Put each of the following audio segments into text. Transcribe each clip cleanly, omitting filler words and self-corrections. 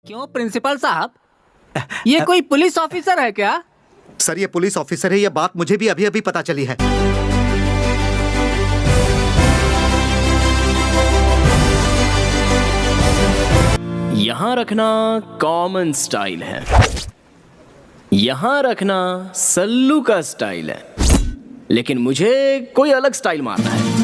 क्यों प्रिंसिपल साहब, ये कोई पुलिस ऑफिसर है क्या? सर ये पुलिस ऑफिसर है, ये बात मुझे भी अभी अभी पता चली है। यहां रखना कॉमन स्टाइल है, यहां रखना सल्लू का स्टाइल है, लेकिन मुझे कोई अलग स्टाइल मारना है।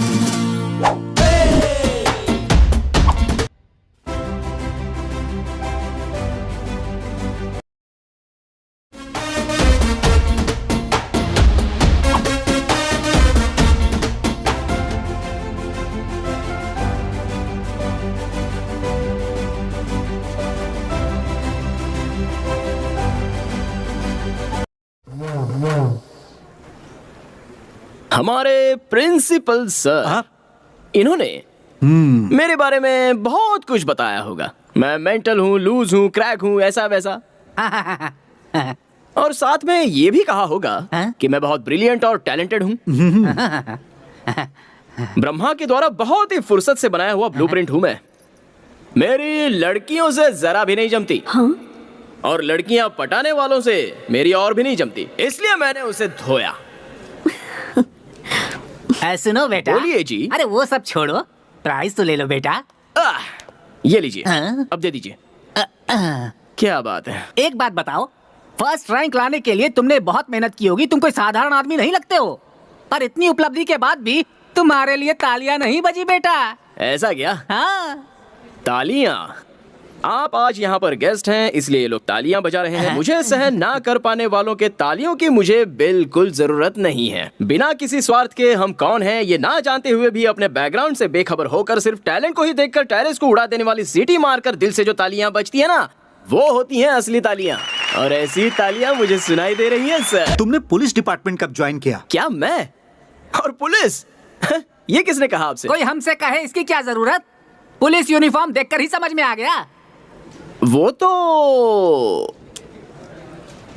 हमारे प्रिंसिपल सर, इन्होंने मेरे बारे में बहुत कुछ बताया होगा। मैं मेंटल हूँ, लूज हूँ, क्रैक हूँ, ऐसा वैसा। और साथ में ये भी कहा होगा कि मैं बहुत ब्रिलियंट और टैलेंटेड हूँ। ब्रह्मा के द्वारा बहुत ही फुर्सत से बनाया हुआ ब्लूप्रिंट हूँ मैं। मेरी लड़कियों से जरा भी नहीं जमती, और लड़कियां पटाने वालों से मेरी और भी नहीं जमती, इसलिए मैंने उसे धोया। सुनो बेटा। बोलिए जी। अरे वो सब छोड़ो, प्राइस तो ले लो बेटा। ये लीजिए, अब दे दीजिए। क्या बात है। एक बात बताओ, फर्स्ट रैंक लाने के लिए तुमने बहुत मेहनत की होगी, तुम कोई साधारण आदमी नहीं लगते हो, पर इतनी उपलब्धि के बाद भी तुम्हारे लिए तालियां नहीं बजी बेटा। ऐसा क्या? हाँ। तालियां? आप आज यहाँ पर गेस्ट हैं, इसलिए ये लोग तालियां बजा रहे हैं। मुझे सहन ना कर पाने वालों के तालियों की मुझे बिल्कुल जरूरत नहीं है। बिना किसी स्वार्थ के हम कौन हैं ये ना जानते हुए भी अपने बैकग्राउंड से बेखबर होकर सिर्फ टैलेंट को ही देखकर टेरेस को उड़ा देने वाली सीटी मारकर दिल से जो तालियां बजती है ना, वो होती हैं असली तालियां। और ऐसी तालियां मुझे सुनाई दे रही है सर। तुमने पुलिस डिपार्टमेंट कब ज्वाइन किया? क्या मैं? और पुलिस? ये किसने कहा आपसे? कोई हमसे कहे इसकी क्या जरूरत, पुलिस यूनिफॉर्म देखकर ही समझ में आ गया। वो तो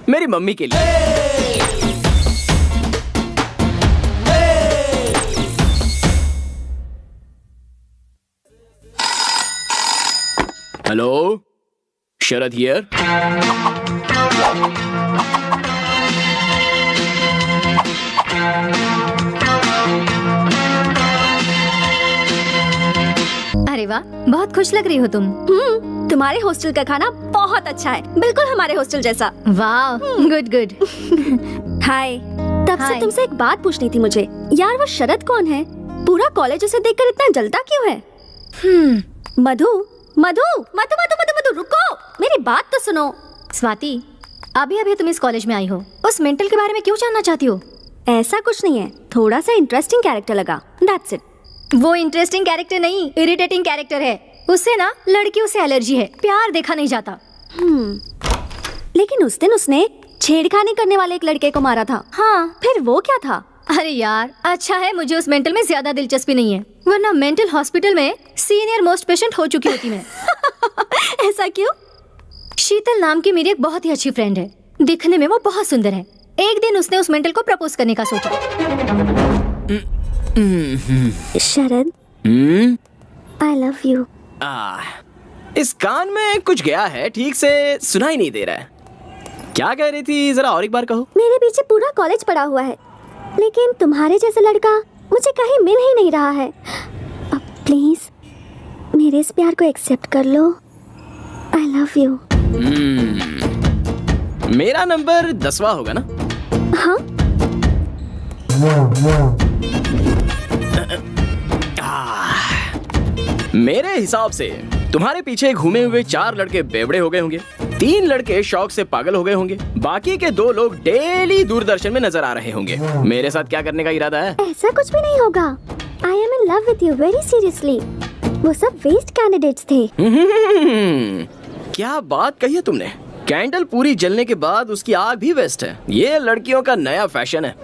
मेरी मम्मी के लिए। Hello, Sharad here. अरे वाह, बहुत खुश लग रही हो तुम। तुम्हारे हॉस्टल का खाना बहुत अच्छा है, बिल्कुल हमारे हॉस्टल जैसा। वाह, गुड गुड। हाय। तब से तुमसे एक बात पूछनी थी मुझे। यार वो शरद कौन है? पूरा कॉलेज उसे देखकर इतना जलता क्यों है? मधु मधु मधु मधु मधु मधु रुको, मेरी बात तो सुनो। स्वाति, अभी अभी तुम इस कॉलेज में आई हो, उस मेंटल के बारे में क्यों जानना चाहती हो? ऐसा कुछ नहीं है, थोड़ा सा इंटरेस्टिंग कैरेक्टर लगा, दैट्स इट। वो इंटरेस्टिंग कैरेक्टर नहीं, इरिटेटिंग कैरेक्टर है। उससे ना लड़कियों से एलर्जी है, प्यार देखा नहीं जाता। लेकिन उस दिन उसने छेड़खानी करने वाले एक लड़के को मारा था। हाँ, फिर वो क्या था? अरे यार, अच्छा है मुझे उस मेंटल में ज्यादा दिलचस्पी नहीं है, वरना मेंटल हॉस्पिटल में सीनियर मोस्ट पेशेंट हो चुकी होती मैं। ऐसा क्यों? शीतल नाम की मेरी एक बहुत ही अच्छी फ्रेंड है, दिखने में वो बहुत सुंदर है। एक दिन उसने उस मेंटल को प्रपोज करने का सोचा। शरद, आई लव यू। इस कान में कुछ गया है, ठीक से सुनाई नहीं दे रहा है। क्या कह रही थी, जरा और एक बार कहो। मेरे पीछे पूरा कॉलेज पड़ा हुआ है, लेकिन तुम्हारे जैसा लड़का मुझे कहीं मिल ही नहीं रहा है। अब प्लीज मेरे इस प्यार को एक्सेप्ट कर लो। I love you. मेरा नंबर 10वां होगा ना? हाँ। मेरे हिसाब से तुम्हारे पीछे घूमे हुए 4 लड़के बेवड़े हो गए होंगे, 3 लड़के शौक से पागल हो गए होंगे, बाकी के 2 लोग डेली दूरदर्शन में नजर आ रहे होंगे। मेरे साथ क्या करने का इरादा है? ऐसा कुछ भी नहीं होगा। I am in love with you very seriously. वो सब वेस्ट कैंडिडेट्स थे। क्या बात कही है तुमने। कैंडल पूरी जलने के बाद उसकी आग भी वेस्ट है। ये लड़कियों का नया फैशन है।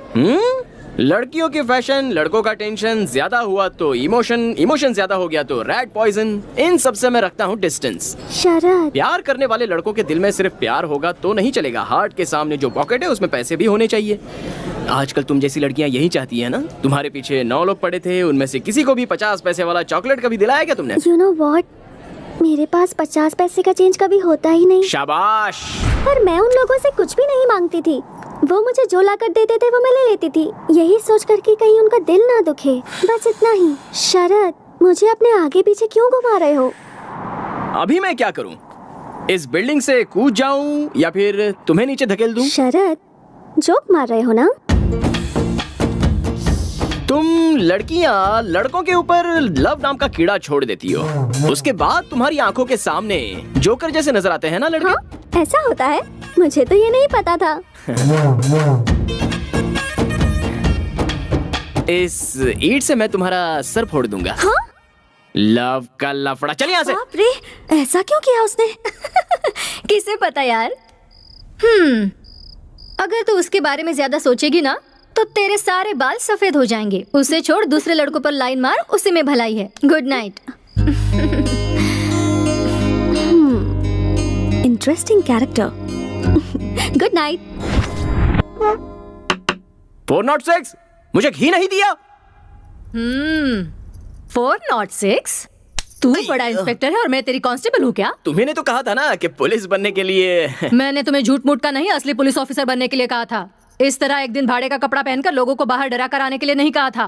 लड़कियों की फैशन, लड़कों का टेंशन, ज्यादा हुआ तो इमोशन ज्यादा हो गया तो रेड पॉइजन। इन सब से मैं रखता हूँ डिस्टेंस। शरद, प्यार करने वाले लड़कों के दिल में सिर्फ प्यार होगा तो नहीं चलेगा, हार्ट के सामने जो पॉकेट है उसमें पैसे भी होने चाहिए। आजकल तुम जैसी लड़कियां यही चाहती है ना। तुम्हारे पीछे 9 लोग पड़े थे, उनमें से किसी को भी 50 पैसे वाला चॉकलेट कभी दिलाया क्या तुमने? You know what? मेरे पास 50 पैसे का चेंज कभी होता ही नहीं, शाबाश। पर मैं उन लोगों से कुछ भी नहीं मांगती थी। वो मुझे जो ला कर देते थे वो मैं ले लेती थी, यही सोच कर कि कहीं उनका दिल ना दुखे, बस इतना ही। शरद, मुझे अपने आगे पीछे क्यों घुमा रहे हो? अभी मैं क्या करूं? इस बिल्डिंग से कूद जाऊं या फिर तुम्हें नीचे धकेल दूं? शरद, जोक मार रहे हो ना? तुम लड़कियां लड़कों के ऊपर लव नाम का कीड़ा छोड़ देती हो, उसके बाद तुम्हारी आंखों के सामने जोकर जैसे नजर आते हैं ना लड़के। हाँ, ऐसा होता है? मुझे तो ये नहीं पता था। इस ईंट से मैं तुम्हारा सर फोड़ दूंगा। हाँ? लव का लफड़ा। चल यहाँ से। बाप रे, ऐसा क्यों किया उसने? किसे पता यार। अगर तू उसके बारे में ज्यादा सोचेगी ना तो तेरे सारे बाल सफेद हो जाएंगे। उसे छोड़, दूसरे लड़कों पर लाइन मार, उसी में भलाई है। Good night. Interesting character. Good night. 406 मुझे घी नहीं दिया। 406? तू बड़ा इंस्पेक्टर है और मैं तेरी कांस्टेबल हूँ क्या? तुम्ही ने तो कहा था ना कि पुलिस बनने के लिए। मैंने तुम्हें झूठ मूठ का नहीं, असली पुलिस ऑफिसर बनने के लिए कहा था। इस तरह एक दिन भाड़े का कपड़ा पहनकर लोगों को बाहर डरा कर आने के लिए नहीं कहा था।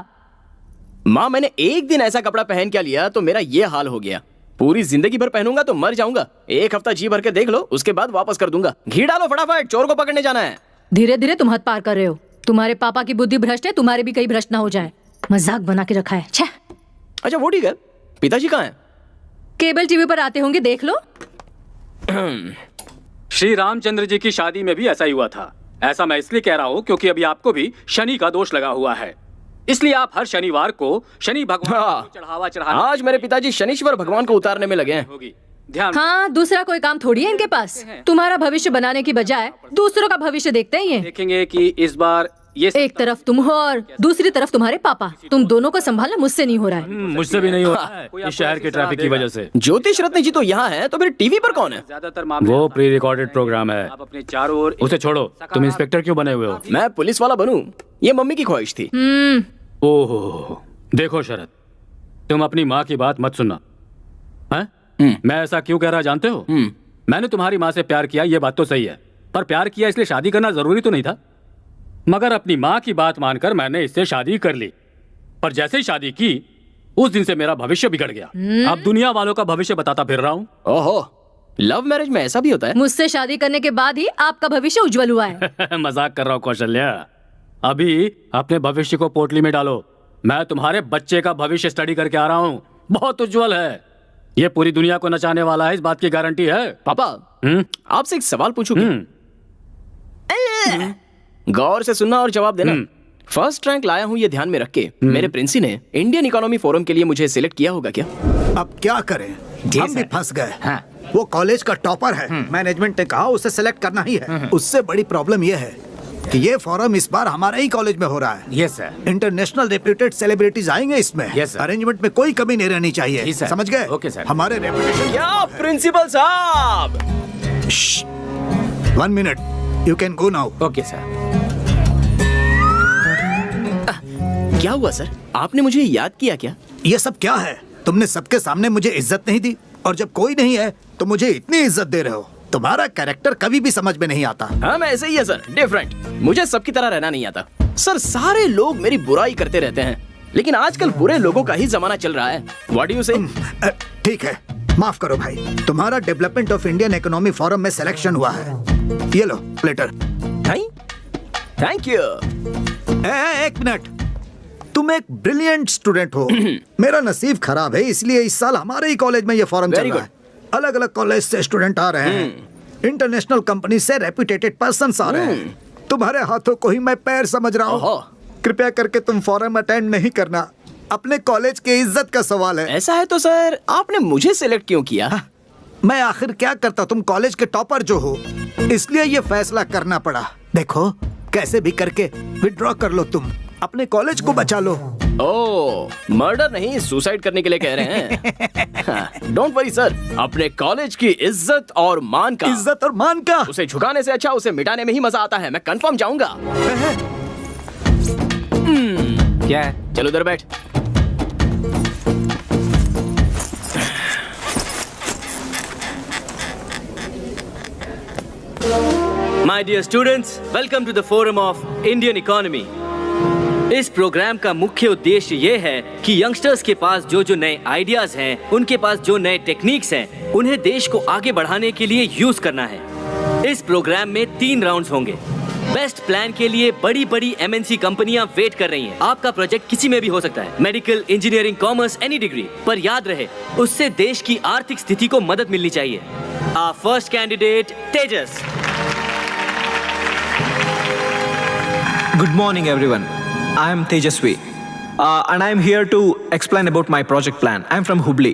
माँ, मैंने एक दिन ऐसा कपड़ा पहन क्या लिया तो मेरा ये हाल हो गया। पूरी जिंदगी भर पहनूंगा तो मर जाऊंगा। एक हफ्ता जी भर के देख लो, उसके बाद वापस कर दूंगा। घी डालो फटाफट, चोर को पकड़ने जाना है। धीरे धीरे तुम हद पार कर रहे हो। तुम्हारे पापा की बुद्धि भ्रष्ट है, तुम्हारे भी कहीं भ्रष्ट ना हो जाए। मजाक बना के रखा है। छे। अच्छा वो ठीक है, पिताजी कहाँ हैं? केबल टीवी पर आते होंगे, देख लो। श्री रामचंद्र जी की शादी में भी ऐसा ही हुआ था। ऐसा मैं इसलिए कह रहा हूँ क्योंकि अभी आपको भी शनि का दोष लगा हुआ है, इसलिए आप हर शनिवार को शनि भगवान को चढ़ावा चढ़ाना। आज मेरे पिताजी शनीश्वर भगवान को उतारने में लगे हैं। होगी। ध्यान। हाँ, दूसरा कोई काम थोड़ी है इनके पास। तुम्हारा भविष्य बनाने की बजाय दूसरों का भविष्य देखते हैं ये। देखेंगे कि इस बार ये एक तरफ तुम हो और दूसरी तरफ तुम्हारे पापा। तुम दोनों को संभालना मुझसे नहीं हो रहा है। मुझसे भी नहीं होता है इस शहर के ट्रैफिक की वजह से। ज्योतिष रत्न जी तो यहाँ है, तो फिर टीवी पर कौन है? ज्यादातर मामले वो प्री रिकॉर्डेड प्रोग्राम है, आप अपने चारों ओर उसे छोड़ो। तुम इंस्पेक्टर क्यों बने हुए हो? मैं पुलिस वाला बनूं, ये मम्मी की ख्वाहिश थी। ओहो, देखो शरद, तुम अपनी माँ की बात मत सुनना। हैं? मैं ऐसा क्यों कह रहा जानते हो? मैंने तुम्हारी माँ से प्यार किया, ये बात तो सही है, पर प्यार किया इसलिए शादी करना जरूरी तो नहीं था। मगर अपनी माँ की बात मानकर मैंने इससे शादी कर ली, पर जैसे ही शादी की उस दिन से मेरा भविष्य बिगड़ गया। अब दुनिया वालों का भविष्य बताता फिर रहा हूँ। ओहो, लव मैरिज में ऐसा भी होता है? मुझसे शादी करने के बाद ही आपका भविष्य उज्जवल हुआ है। मजाक कर रहा हूँ कौशल्या। अभी अपने भविष्य को पोटली में डालो। मैं तुम्हारे बच्चे का भविष्य स्टडी करके आ रहा हूँ, बहुत उज्जवल है। ये पूरी दुनिया को नचाने वाला है, इस बात की गारंटी है। पापा, आपसे एक सवाल पूछूं क्या? गौर से सुनना और जवाब देना। फर्स्ट रैंक लाया हूँ ये ध्यान में रख के। मेरे प्रिंसी ने इंडियन इकोनॉमी फोरम के लिए मुझे सिलेक्ट किया होगा क्या? अब क्या करें, हम भी फंस गए। वो कॉलेज का टॉपर है, मैनेजमेंट ने कहा उसे सेलेक्ट करना ही है। उससे बड़ी प्रॉब्लम ये है कि ये फोरम इस बार हमारे ही कॉलेज में हो रहा है। Yes sir. International reputed celebrities आएंगे इसमें। Yes, sir. अरेंजमेंट में कोई कमी नहीं रहनी चाहिए, जी, sir. समझ गए? Okay, sir. हमारे रेपुटेशन। क्या प्रिंसिपल साहब? 1 minute, you can go now. Okay sir. क्या हुआ सर, आपने मुझे याद किया क्या? ये सब क्या है? तुमने सबके सामने मुझे इज्जत नहीं दी, और जब कोई नहीं है तो मुझे इतनी इज्जत दे रहे हो। तुम्हारा कैरेक्टर कभी भी समझ में नहीं आता। हाँ, मैं ऐसे ही है सर, डिफरेंट। मुझे सबकी तरह रहना नहीं आता सर। सारे लोग मेरी बुराई करते रहते हैं, लेकिन आजकल बुरे लोगों का ही जमाना चल रहा है। व्हाट डू यू से? ठीक है, माफ करो भाई। तुम्हारा development of Indian economy forum में सिलेक्शन हुआ है। ये लो लेटर। Thank you. एक मिनट, तुम एक ब्रिलियंट स्टूडेंट हो। मेरा नसीब खराब है, इसलिए इस साल हमारे ही कॉलेज में ये फोरम चल Very रहा good. है। अलग अलग कॉलेज से स्टूडेंट आ रहे हैं, इंटरनेशनल कंपनी से रेप्यूटेड पर्सन्स आ रहे हैं। तुम्हारे हाथों को ही मैं पैर समझ रहा ओहो। हूँ। कृपया करके तुम फोरम अटेंड नहीं करना, अपने कॉलेज की इज्जत का सवाल है। ऐसा है तो सर, आपने मुझे सिलेक्ट क्यों किया? मैं आखिर क्या करता, तुम कॉलेज के टॉपर जो हो, इसलिए ये फैसला करना पड़ा। देखो, कैसे भी करके विड्रॉ कर लो, तुम अपने कॉलेज को बचा लो। ओह, मर्डर नहीं, सुसाइड करने के लिए कह रहे हैं। डोंट वरी सर, अपने कॉलेज की इज्जत और मान का, इज्जत और मान का उसे झुकाने से अच्छा उसे मिटाने में ही मजा आता है। मैं कंफर्म जाऊंगा। क्या है? चलो उधर बैठ। My dear students, welcome to the forum of Indian economy. इस प्रोग्राम का मुख्य उद्देश्य ये है कि यंगस्टर्स के पास जो नए आइडियाज हैं, उनके पास जो नए टेक्निक्स हैं, उन्हें देश को आगे बढ़ाने के लिए यूज करना है। इस प्रोग्राम में 3 राउंड्स होंगे। बेस्ट प्लान के लिए बड़ी बड़ी MNC कंपनियां वेट कर रही हैं। आपका प्रोजेक्ट किसी में भी हो सकता है, medical, engineering, commerce, any degree. पर याद रहे, उससे देश की आर्थिक स्थिति को मदद मिलनी चाहिए। Our first candidate, Tejas. Good morning, everyone. I am Tejasvi, and I am here to explain about my project plan. I am from Hubli,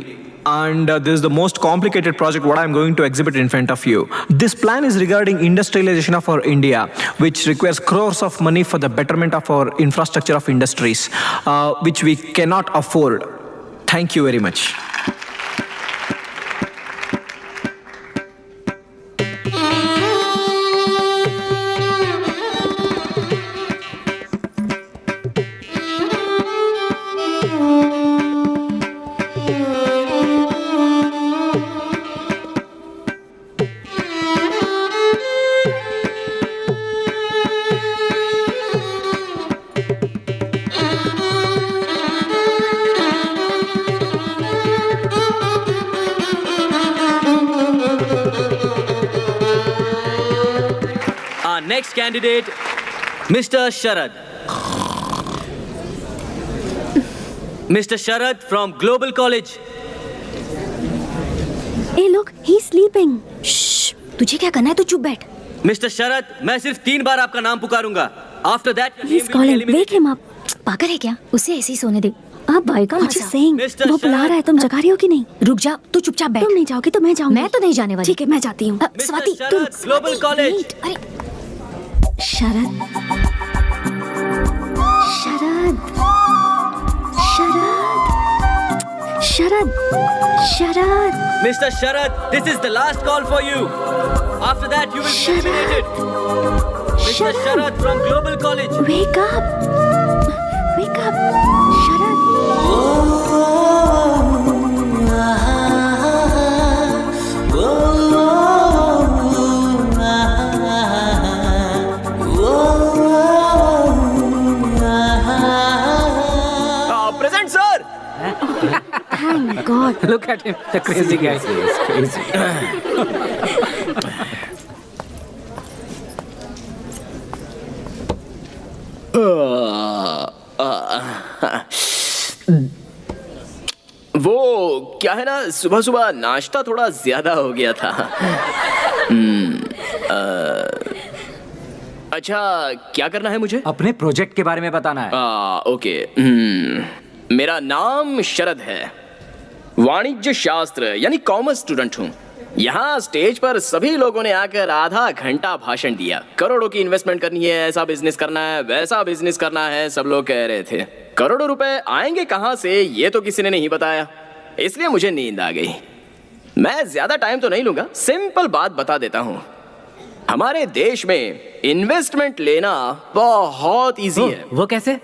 and this is the most complicated project what I am going to exhibit in front of you. This plan is regarding industrialization of our India, which requires crores of money for the betterment of our infrastructure of industries, which we cannot afford. Thank you very much. Next candidate, Mr. Sharad. Mr. Sharad from Global College. Hey, look, he's sleeping. Shh, तुझे क्या करना है? तू चुप बैठ. Mr. Sharad, मैं सिर्फ 3 बार आपका नाम पुकारूंगा. After that, he's calling. Wake him up. पागल है क्या? उसे ऐसे ही सोने दे. आप भाई का मुझे सेइंग. वो बुला रहा है, तुम जगा रही हो कि नहीं? रुक जा, तू चुपचाप बैठ. तुम नहीं जाओगी तो मैं जाऊंगी. मैं तो नहीं जाने वाली. ठीक है, मैं जाती हूँ. स्वाति, तुम. Global College. अरे, शरद. शरद. शरद. शरद. शरद. Mr. Sharad, this is the last call for you. After that, you will be eliminated. Mr. Sharad from Global College. Wake up. Wake up. Sharad. Present, sir. Thank God. Look at him, the crazy guy. Crazy. वो क्या है ना, सुबह सुबह नाश्ता थोड़ा ज्यादा हो गया था। अच्छा, क्या करना है मुझे? अपने प्रोजेक्ट के बारे में बताना है। ओके। मेरा नाम शरद है, वाणिज्य शास्त्र यानी कॉमर्स स्टूडेंट हूँ। यहाँ स्टेज पर सभी लोगों ने आकर आधा घंटा भाषण दिया। करोड़ों की इन्वेस्टमेंट करनी है, ऐसा बिजनेस करना है, वैसा बिजनेस करना है, सब लोग कह रहे थे। करोड़ों रुपए आएंगे कहाँ से, ये तो किसी ने नहीं बताया, इसलिए मुझे नींद आ गई। मैं ज्यादा टाइम तो नहीं लूंगा, सिंपल बात बता देता हूँ। हमारे देश में इन्वेस्टमेंट लेना बहुत इजी है। वो कैसे?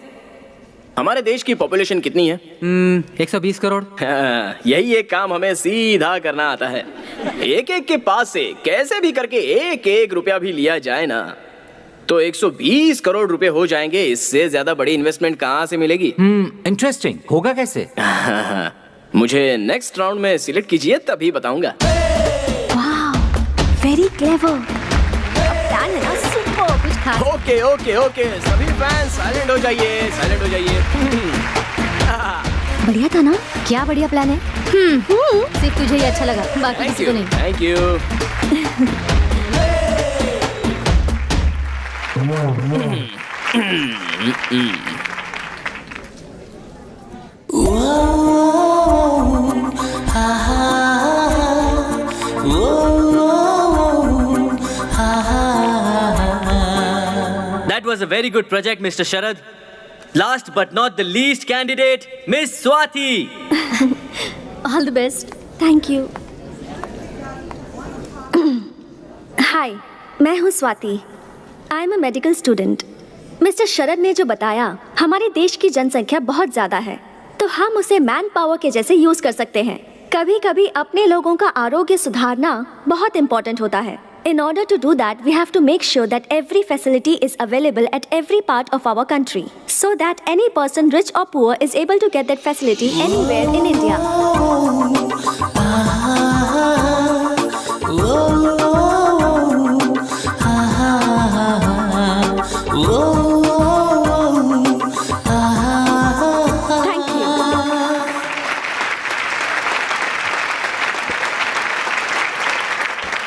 हमारे देश की पॉपुलेशन कितनी है? 120 करोड़। यही एक काम हमें सीधा करना आता है। एक एक के पास से कैसे भी करके एक एक रुपया भी लिया जाए ना, तो 120 करोड़ रुपए हो जाएंगे। इससे ज्यादा बड़ी इन्वेस्टमेंट कहाँ से मिलेगी? इंटरेस्टिंग। होगा कैसे? मुझे नेक्स्ट राउंड में सिलेक्ट कीजिए, तभी बताऊंगा। Very clever. प्लान है ना, सुपर कुछ खास। ओके ओके ओके, सभी फैंस साइलेंट हो जाइए, साइलेंट हो जाइए। बढ़िया था ना? क्या बढ़िया प्लान है। सिर्फ तुझे ही अच्छा लगा, बाकी किसी को नहीं। Thank you. That was a very good project, Mr. Sharad. Last but not the least candidate, Miss Swati. All the best. Thank you. Hi, मैं हूँ Swati. I am a medical student. Mister Sharad ने जो बताया, हमारे देश की जनसंख्या बहुत ज़्यादा है, तो हम उसे मैन पावर के जैसे यूज़ कर सकते हैं। कभी कभी अपने लोगों का आरोग्य सुधारना बहुत इम्पोर्टेंट होता है। In order to do that, we have to make sure that every facility is available at every part of our country, so that any person, rich or poor, is able to get that facility anywhere in India. Thank you.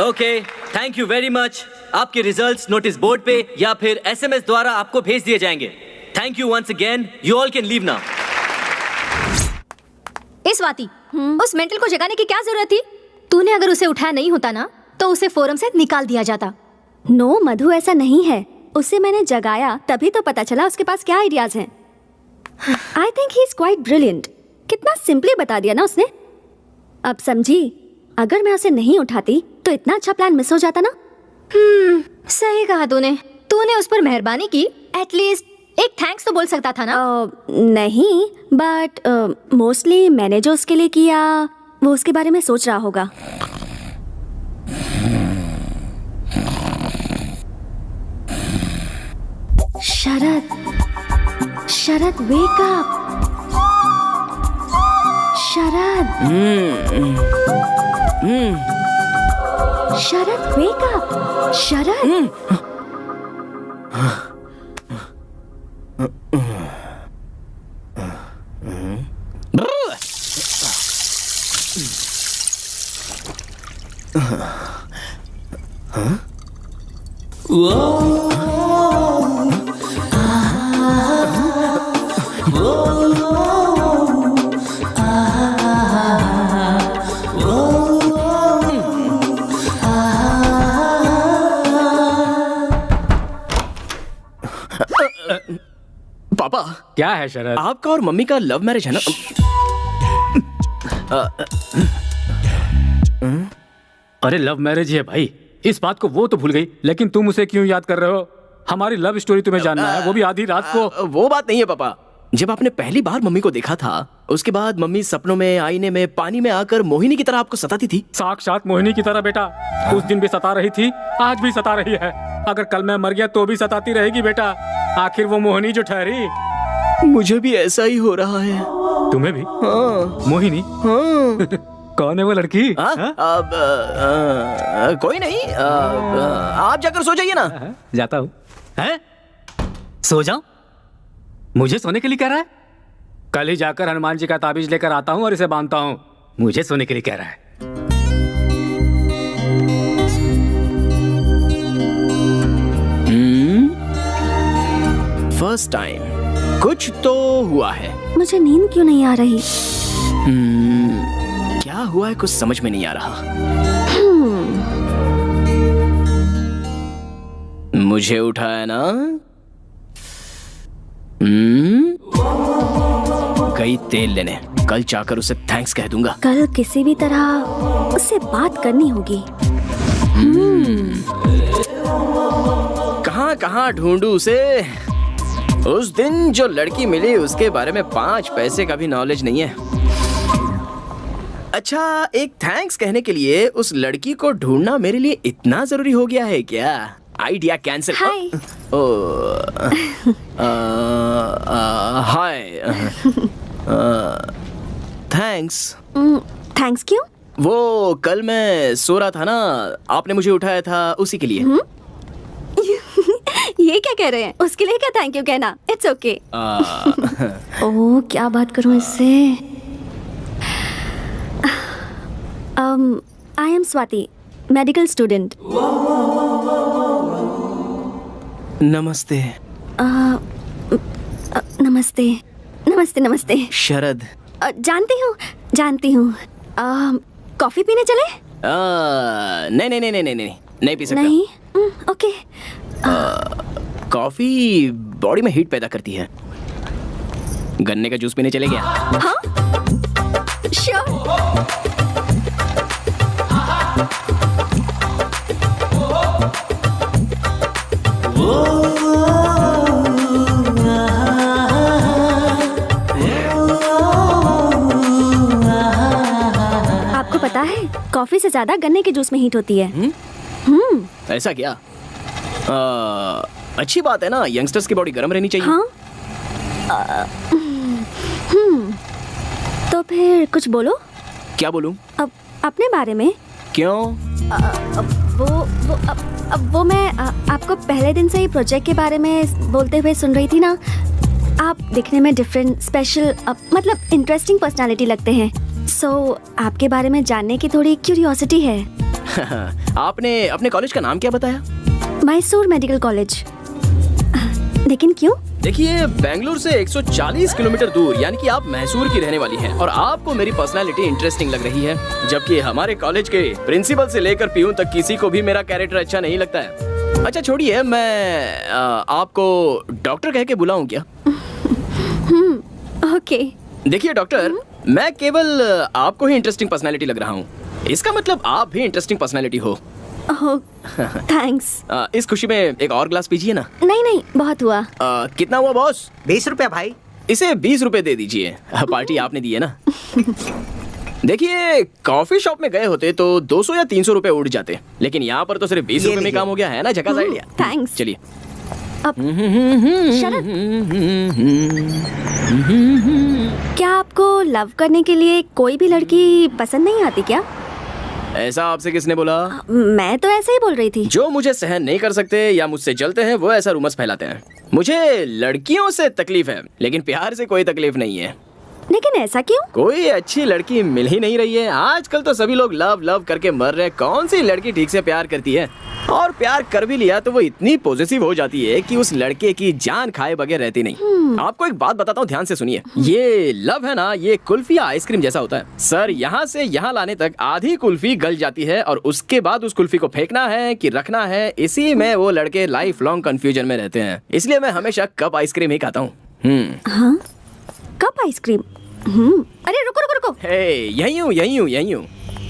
Okay, thank you very much. आपके results notice board पे या फिर SMS द्वारा आपको भेज दिए जाएंगे। Thank you once again. You all can leave now. Swati, उस मेंटल को जगाने की क्या जरूरत थी? तूने अगर उसे उठाया नहीं होता ना तो उसे फोरम से निकाल दिया जाता। नो मधु, ऐसा नहीं है। उसे मैंने जगाया तभी तो पता चला उसके पास क्या आइडियाज हैं। I think he is quite brilliant. कितना सिंपली बता दिया ना उसने। अब समझी, अगर मैं उसे नहीं उठाती तो इतना अच्छा प्लान मिस हो जाता ना। सही कहा तूने। तूने उस पर मेहरबानी की, एटलीस्ट एक थैंक्स तो बोल सकता था ना। नहीं, बट मोस्टली मैंने जो उसके लिए किया वो उसके बारे में सोच रहा होगा। शरद, शरद वेक अप। शरद, शरद वेक अप। शरद, पापा, क्या है शरद? आपका और मम्मी का लव मैरिज है ना? अरे लव मैरिज है भाई, इस बात को वो तो भूल गई, लेकिन तुम उसे क्यों याद कर रहे हो? हमारी लव स्टोरी तुम्हें जानना है, वो भी आधी रात को। वो बात नहीं है पापा। जब आपने पहली बार मम्मी को देखा था, उसके बाद मम्मी सपनों में, आईने में, पानी में आकर मोहिनी की तरह आपको सताती थी। साक्षात मोहिनी की तरह बेटा। उस दिन भी सता रही थी, आज भी सता रही है। अगर कल मैं मर गया तो भी सताती रहेगी बेटा। आखिर वो मोहिनी जो ठहरी। मुझे भी ऐसा ही हो रहा है। तुम्हें भी? हाँ। मोहिनी? हाँ। कौन है वो लड़की? कोई नहीं। आप जाकर सो जाइए ना। जाता हूँ। सो जाऊं? मुझे सोने के लिए कह रहा है? कल ही जाकर हनुमान जी का ताबीज लेकर आता हूँ और इसे बांधता हूँ। मुझे सोने के लिए कह रहा है। फर्स्ट टाइम कुछ तो हुआ है। मुझे नींद क्यों नहीं आ रही? क्या हुआ है कुछ समझ में नहीं आ रहा। मुझे उठाया ना? गई तेल लेने। कल जाकर उसे थैंक्स कह दूंगा। कल किसी भी तरह उससे बात करनी होगी। कहाँ कहाँ ढूंढूं उसे? उस दिन जो लड़की मिली उसके बारे में 5 पैसे का भी नॉलेज नहीं है। अच्छा, एक थैंक्स कहने के लिए उस लड़की को ढूंढना मेरे लिए इतना जरूरी हो गया है क्या? Idea cancel. Hi. Thanks. Thanks क्यों? वो कल मैं सो रहा था ना, आपने मुझे उठाया था, उसी के लिए। ये क्या कह रहे हैं? उसके लिए क्या थैंक यू कहना? It's okay. ओह, क्या बात करूं इससे? I am Swati, medical student. नमस्ते। नमस्ते नमस्ते नमस्ते। शरद। जानती हूँ। कॉफी पीने चले? नहीं पी सकता। नहीं? ओके। कॉफी बॉडी में हीट पैदा करती है। गन्ने का जूस पीने चले गया। हाँ? श्योर। आपको पता है, कॉफी से ज्यादा गन्ने के जूस में हीट होती है। ऐसा क्या? अच्छी बात है ना, यंगस्टर्स की बॉडी गर्म रहनी चाहिए। हाँ? तो फिर कुछ बोलो। क्या बोलूं? अब अपने बारे में। क्यों? वो मैं आपको पहले दिन से ही प्रोजेक्ट के बारे में बोलते हुए सुन रही थी ना। आप दिखने में डिफरेंट, स्पेशल, मतलब इंटरेस्टिंग पर्सनालिटी लगते हैं। आपके बारे में जानने की थोड़ी क्यूरियोसिटी है। आपने अपने कॉलेज का नाम क्या बताया? Mysore medical college. लेकिन क्यों? देखिए, बेंगलुरु से 140 किलोमीटर दूर, यानी कि आप मैसूर की रहने वाली हैं, और आपको मेरी पर्सनालिटी इंटरेस्टिंग लग रही है, जबकि हमारे कॉलेज के प्रिंसिपल से लेकर पीयून तक किसी को भी मेरा कैरेक्टर अच्छा नहीं लगता है। अच्छा छोड़िए, मैं आपको डॉक्टर कह के बुलाऊं क्या? ओके। देखिए डॉक्टर, मैं केवल आपको ही इंटरेस्टिंग पर्सनालिटी लग रहा हूँ, इसका मतलब आप भी इंटरेस्टिंग पर्सनालिटी हो। थैंक्स। इस खुशी में एक और ग्लास पीजिए ना। नहीं, बहुत हुआ। कितना हुआ बॉस? 20 रुपया भाई। इसे 20 रुपए दे दीजिए, पार्टी आपने दी है ना। देखिए, कॉफी शॉप में गए होते तो 200 या 300 रुपए उड़ जाते, लेकिन यहाँ पर तो सिर्फ 20 रुपए में काम हो गया है ना। झकास आइडिया। थैंक्स। चलिए। शरद, क्या आपको लव करने के लिए कोई भी लड़की पसंद नहीं आती क्या? ऐसा आपसे किसने बोला? मैं तो ऐसे ही बोल रही थी। जो मुझे सहन नहीं कर सकते या मुझसे जलते हैं वो ऐसा रूमर्स फैलाते हैं। मुझे लड़कियों से तकलीफ है, लेकिन प्यार से कोई तकलीफ नहीं है। लेकिन ऐसा क्यों? कोई अच्छी लड़की मिल ही नहीं रही है। आजकल तो सभी लोग लव लव करके मर रहे हैं। कौन सी लड़की ठीक से प्यार करती है? और प्यार कर भी लिया तो वो इतनी पॉजिटिव हो जाती है कि उस लड़के की जान खाए बगैर रहती नहीं। आपको एक बात बताता हूँ, ध्यान से सुनिए। ये लव है ना, ये कुल्फी या आइसक्रीम जैसा होता है सर। यहाँ से यहाँ लाने तक आधी कुल्फी गल जाती है, और उसके बाद उस कुल्फी को फेंकना है कि रखना है, इसी में वो लड़के लाइफ लॉन्ग कंफ्यूजन में रहते हैं। इसलिए मैं हमेशा कप आइसक्रीम ही खाता हूँ। हाँ? Cup ice cream? अरे रुको। यही हूँ।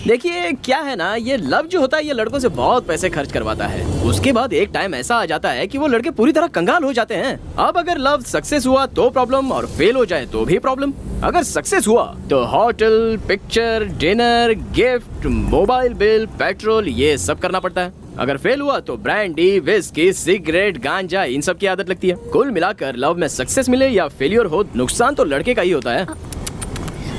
देखिए क्या है ना, ये लव जो होता है ये लड़कों से बहुत पैसे खर्च करवाता है। उसके बाद एक टाइम ऐसा आ जाता है कि वो लड़के पूरी तरह कंगाल हो जाते हैं। अब अगर लव सक्सेस हुआ तो प्रॉब्लम, और फेल हो जाए तो भी प्रॉब्लम। अगर सक्सेस हुआ तो hotel, picture, dinner, gift, mobile bill, petrol, ये सब करना पड़ता है। अगर फेल हुआ तो ब्रांडी, विस्की, सिगरेट, गांजा, इन सब की आदत लगती है। कुल मिलाकर लव में सक्सेस मिले या फेलियर हो, नुकसान तो लड़के का ही होता है।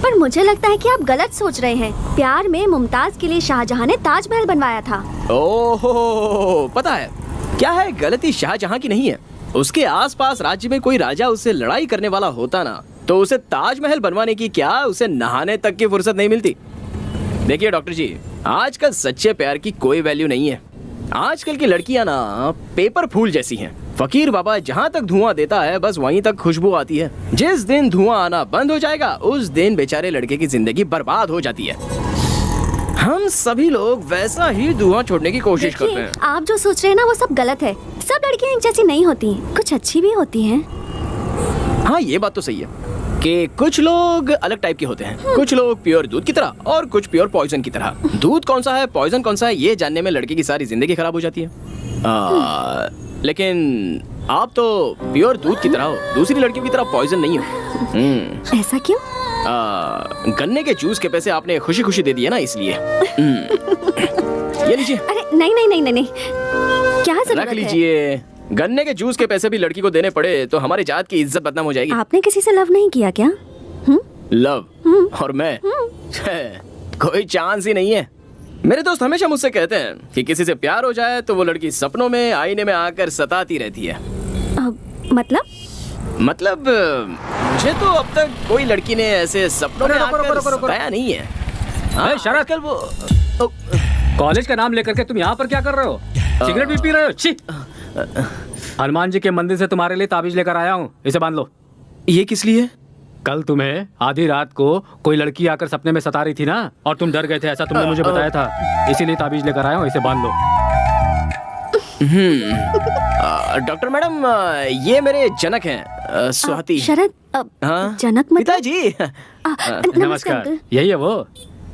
पर मुझे लगता है कि आप गलत सोच रहे हैं। प्यार में मुमताज के लिए शाहजहां ने ताजमहल बनवाया था। ओहो, पता है क्या है, गलती शाहजहां की नहीं है। उसके आसपास राज्य में कोई राजा उससे लड़ाई करने वाला होता ना, तो उसे ताजमहल बनवाने की क्या, उसे नहाने तक की फुर्सत नहीं मिलती। देखिए डॉक्टर जी, आजकल सच्चे प्यार की कोई वैल्यू नहीं है। आजकल की लड़कियां ना पेपर फूल जैसी हैं। फकीर बाबा जहाँ तक धुआं देता है बस वहीं तक खुशबू आती है। जिस दिन धुआं आना बंद हो जाएगा उस दिन बेचारे लड़के की जिंदगी बर्बाद हो जाती है। हम सभी लोग वैसा ही धुआं छोड़ने की कोशिश करते हैं। आप जो सोच रहे हैं ना वो सब गलत है। सब लड़कियां एक जैसी नहीं होती, कुछ अच्छी भी होती हैं। हाँ ये बात तो सही है कि कुछ लोग अलग टाइप के होते हैं। कुछ लोग प्योर दूध की तरह और कुछ प्योर पॉइजन की तरह। दूध कौन सा है, पॉइजन कौन सा है, ये जानने में लड़के की सारी जिंदगी खराब हो जाती है। लेकिन आप तो प्योर दूध की तरह हो, दूसरी लड़कियों की तरह पॉइजन नहीं हो। ऐसा क्यों? गन्ने के जूस के पैसे आपने खुशी खुशी दे दिए ना, इसलिए। ये लीजिए। अरे नहीं, क्या जरूरत है? रख लीजिए। गन्ने के जूस के पैसे भी लड़की को देने पड़े तो हमारी जात की इज्जत बदनाम हो जाएगी। आपने किसी से लव नहीं किया क्या? लव और मैं कोई चांस ही नहीं है। मेरे दोस्त हमेशा मुझसे कहते हैं कि किसी से प्यार हो जाए तो वो लड़की सपनों में आईने में आकर सताती रहती है। मतलब मुझे तो अब तक कोई लड़की ने ऐसे सपनों में आकर सताया नहीं है। शरद, कल वो कॉलेज का नाम लेकर के तुम यहाँ पर क्या कर रहे हो? सिगरेट भी पी रहे हो? छी! हनुमान जी के मंदिर से तुम्हारे लिए ताबीज लेकर आया हूँ, इसे बांध लो। ये किस लिए? कल तुम्हें आधी रात को कोई लड़की आकर सपने में सता रही थी ना, और तुम डर गए थे, ऐसा तुमने मुझे बताया था। इसीलिए ताबीज लेकर आया हूँ, इसे बांध लो। डॉक्टर मैडम, ये मेरे जनक हैं, स्वाति। शरद, जनक मतलब? पिताजी। नमस्कार। यही है वो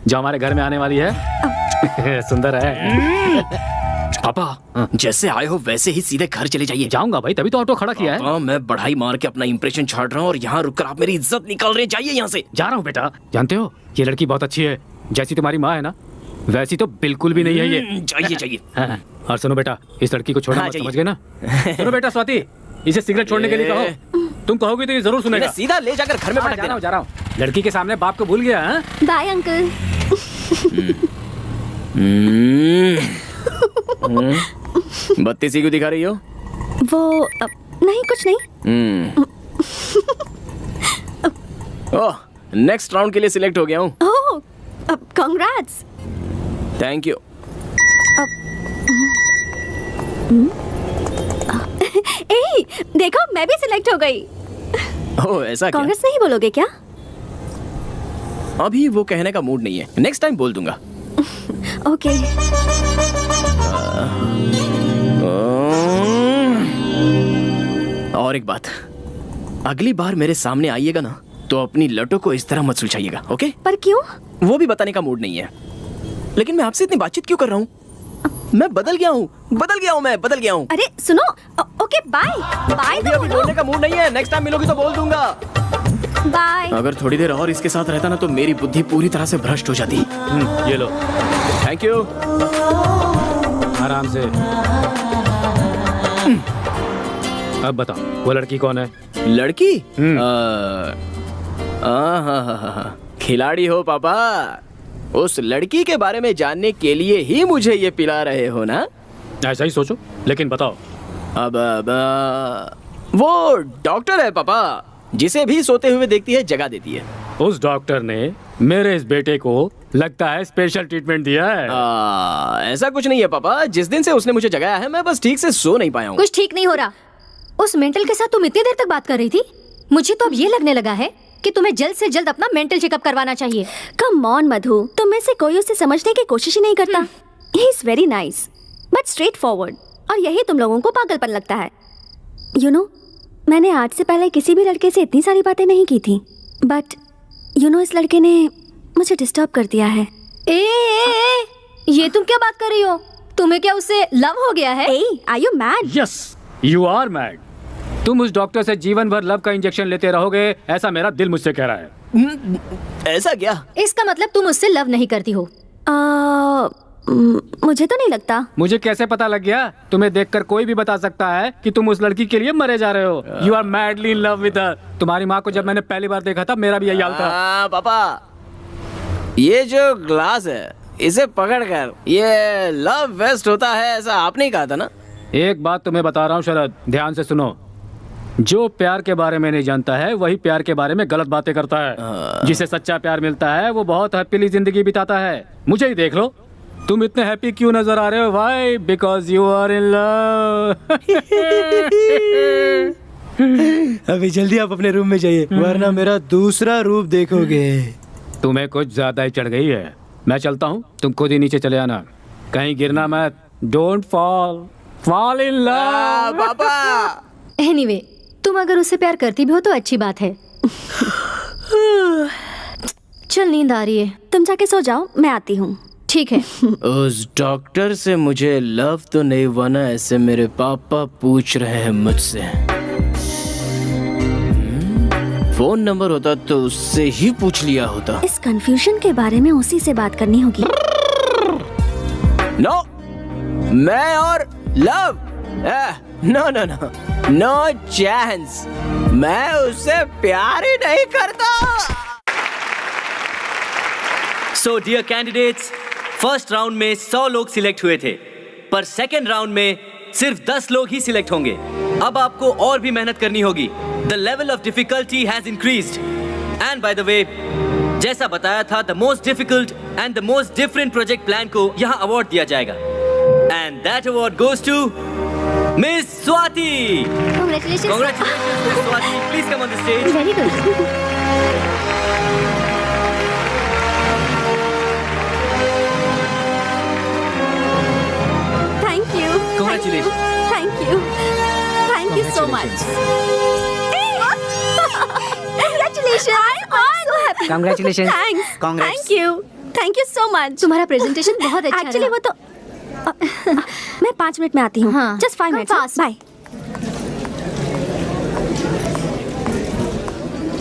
जो हमारे घर में आने वाली है। सुंदर है। पापा, जैसे आए हो वैसे ही सीधे घर चले जाइए। जाऊंगा भाई, तभी तो ऑटो खड़ा किया है। मैं बढ़ाई मार के अपना इंप्रेशन छाड़ रहा हूँ और यहाँ रुककर आप मेरी इज्जत निकाल रहे। जाइए यहाँ से। जा रहा हूँ बेटा। जानते हो ये लड़की बहुत अच्छी है, जैसी तुम्हारी माँ है ना वैसी तो बिल्कुल भी नहीं है ये। चाहिए चाहिए। हाँ, और सुनो बेटा, इस लड़की को छोड़ना हाँ, मत, चाहिए। समझ गए ना? सुनो बेटा स्वाति, इसे सिगरेट छोड़ने के लिए कहो। तुम कहोगे तो ये जरूर सुनेगा। इन्हें सीधा ले जाकर घर में पटक देना। जा रहा हूँ। लड़की के सामने बाप को भूल गया। हाँ? Bye uncle. बत्ती सी क्यों दिखा रही हो? वो नहीं, कुछ नहीं। ओह, नेक्स्ट राउंड के लिए सिलेक्ट हो गया हूँ। ओह, कांग्रेट्स। Thank you. ए, देखो मैं भी सिलेक्ट हो गई। ओह, ऐसा क्या? कांग्रेस नहीं बोलोगे क्या? अभी वो कहने का मूड नहीं है, नेक्स्ट टाइम बोल दूंगा। ओके। और एक बात, अगली बार मेरे सामने आइएगा ना तो अपनी लटों को इस तरह मत सुलझाइएगा, ओके? पर क्यों? वो भी बताने का मूड नहीं है। लेकिन मैं आपसे इतनी बातचीत क्यों कर रहा हूँ? मैं बदल गया हूँ, मैं बदल गया हूँ। अरे सुनो, ओके बाय बाय। अभी बोलने का मूड नहीं है, नेक्स्ट टाइम मिलोगी तो बोल दूंगा। बाय। अगर थोड़ी देर और इसके साथ रहता ना तो मेरी बुद्धि पूरी तरह से भ्रष्ट हो जाती। ये लो। Thank you. आराम से। अब बताओ, वो लड़की कौन है? लड़की? खिलाड़ी हो पापा। उस लड़की के बारे में जानने के लिए ही मुझे ये पिला रहे हो ना? ऐसा ही सोचो, लेकिन बताओ। अब वो डॉक्टर है पापा, जिसे भी सोते हुए देखती है जगा देती है। उस डॉक्टर ने मेरे इस बेटे को लगता है स्पेशल ट्रीटमेंट दिया है। ऐसा कुछ नहीं है पापा, जिस दिन से उसने मुझे जगाया है मैं बस ठीक से सो नहीं पाया हूँ। कुछ ठीक नहीं हो रहा। उस मेंटल के साथ तुम इतनी देर तक बात कर रही थी। मुझे तो अब ये लगने लगा है कि तुम्हें जल्द से जल्द अपना मेंटल चेकअप करवाना चाहिए। कम ऑन मधु, तुम में से कोई उसे समझने की कोशिश ही नहीं करता। He is very nice but straight forward, और यही तुम लोगों को पागलपन लगता है। यू नो, मैंने आज से पहले किसी भी लड़के से इतनी सारी बातें नहीं की थी, बट यू नो, इस लड़के ने मुझे डिस्टर्ब कर दिया है। ये तुम क्या बात कर रही हो? तुम्हें क्या उससे लव हो गया है? Are you mad? Yes, you are mad. तुम उस डॉक्टर से जीवन भर लव का इंजेक्शन लेते रहोगे, ऐसा मेरा दिल मुझसे कह रहा है। ऐसा क्या? इसका मतलब तुम उससे लव नहीं करती हो? मुझे तो नहीं लगता। मुझे कैसे पता लग गया? तुम्हें देखकर कोई भी बता सकता है कि तुम उस लड़की के लिए मरे जा रहे हो। You are madly in love with her. तुम्हारी माँ को जब मैंने पहली बार देखा था मेरा भी यही हाल था। पापा, ये जो ग्लास है इसे पकड़कर ये लव वेस्ट होता है, ऐसा आपने ही कहा था ना? एक बात तुम्हें बता रहा हूँ शरद, ध्यान से सुनो। जो प्यार के बारे में नहीं जानता है वही प्यार के बारे में गलत बातें करता है। जिसे सच्चा प्यार मिलता है वो बहुत हैप्पीली जिंदगी बिताता है। मुझे ही देख लो, तुम इतने हैप्पी क्यों नजर आ रहे हो? Why? Because you are in love. अभी जल्दी आप अपने रूम में जाइए, वरना मेरा दूसरा रूप देखोगे। तुम्हें कुछ ज्यादा ही चढ़ गई है। मैं चलता हूँ, तुम खुद ही नीचे चले आना, कहीं गिरना मत। Don't fall in love. पापा। एनीवे, तुम अगर उससे प्यार करती भी हो तो अच्छी बात है। चल, नींद आ रही है, तुम जाके सो जाओ, मैं आती हूँ। ठीक है। उस डॉक्टर से मुझे लव तो नहीं हुआ ना, ऐसे मेरे पापा पूछ रहे हैं मुझसे। फोन नंबर होता तो उससे ही पूछ लिया होता। इस कंफ्यूजन के बारे में उसी से बात करनी होगी। नो, मैं और love, no no no, no chance. मैं उससे प्यार ही नहीं करता। So dear candidates, first round में 100 लोग सिलेक्ट हुए थे, पर सेकेंड राउंड में सिर्फ 10 लोग ही सिलेक्ट होंगे। अब आपको और भी मेहनत करनी होगी। The level of difficulty has increased. And by the way, जैसा बताया था, the most difficult and the most different project plan को यहाँ अवार्ड दिया जाएगा। And that award goes to miss Swati. Congratulations. Congratulations, Miss Swati. Please come on the stage. Very good. Thank you. Congratulations. Thank you. Thank you so much. Congratulations. I'm so happy. Congratulations. Thanks. Congrats. Thank you. Thank you so much. तुम्हारा presentation बहुत अच्छा actually वो तो मैं 5 minute में आती हूँ। हाँ, जस्ट 5 मिनट। fast. बाय।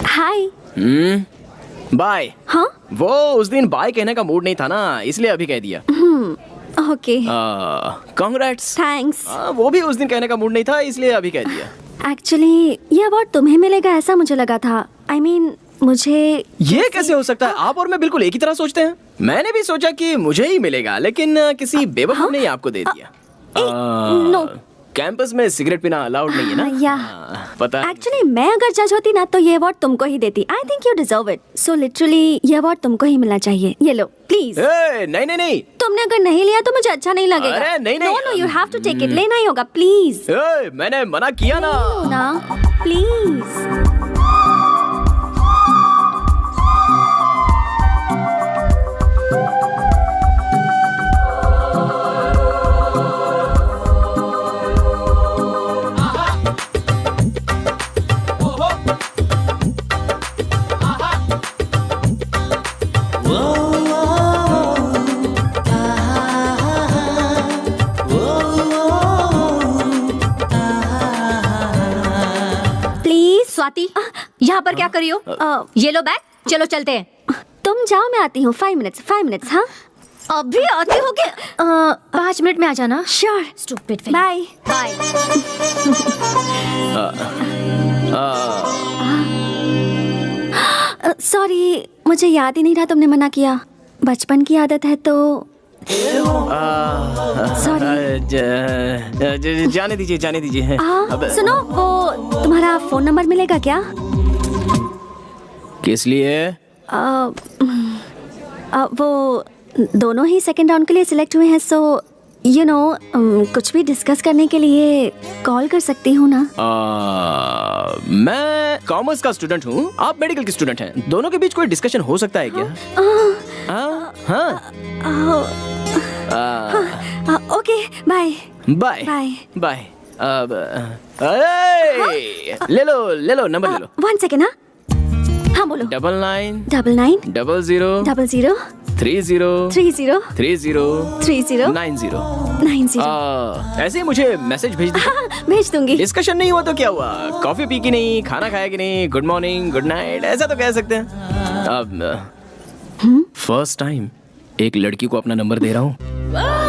हाय। बाय। हाँ? वो उस दिन बाय कहने का मूड नहीं था ना, इसलिए अभी कह दिया। ओके। कांग्रेट्स। थैंक्स। वो भी उस दिन कहने का मूड नहीं था, इसलिए अभी कह दिया। एक्चुअली ये अवार्ड तुम्हें मिलेगा ऐसा मुझे लगा था। I mean, मुझे ये कैसे हो सकता है? आप और मैं बिल्कुल एक ही तरह सोचते हैं। मैंने भी सोचा कि मुझे ही मिलेगा, लेकिन किसी बेवकूफ ने आपको दे दिया। नो, कैंपस में सिगरेट पीना अलाउड नहीं है ना? या पता है। एक्चुअली मैं अगर जज होती ना तो ये अवार्ड तुमको ही देती। I think you deserve it. So literally ये अवार्ड तुमको ही मिलना चाहिए। ये लो प्लीज। नहीं नहीं नहीं, तुमने अगर नहीं लिया तो मुझे अच्छा नहीं लगेगा। अरे नहीं नहीं, no no, you have to take it. लेना ही होगा प्लीज। मैंने मना किया ना। प्लीज। स्वाति, यहाँ पर क्या कर रही हो? ये लो बैग, चलो चलते हैं। तुम जाओ, मैं आती हूँ। 5 मिनट्स। हाँ, अभी आती हो क्या? 5 मिनट में आ जाना। Sure. Stupid. Bye bye. Sorry, मुझे याद ही नहीं रहा तुमने मना किया। बचपन की आदत है तो सॉरी। जाने दीजिए। सुनो, वो तुम्हारा फोन नंबर मिलेगा क्या? किस लिए? वो दोनों ही सेकंड राउंड के लिए सिलेक्ट हुए हैं, सो यू नो कुछ भी डिस्कस करने के लिए कॉल कर सकती हूँ ना? मैं कॉमर्स का स्टूडेंट हूँ, आप मेडिकल की स्टूडेंट हैं। दोनों के बीच कोई डिस्कशन हो सकता है क्या? Okay, bye bye bye. ले लो नंबर ले लो। 1 सेकेंड। हाँ बोलो। 99 00 30 90। ऐसे ही मुझे मैसेज भेज दीजिए। भेज दूंगी। डिस्कशन नहीं हुआ तो क्या हुआ? कॉफी पी की नहीं, खाना खाया कि नहीं, गुड मॉर्निंग गुड नाइट ऐसा तो कह सकते हैं। अब फर्स्ट टाइम एक लड़की को अपना नंबर दे रहा हूँ।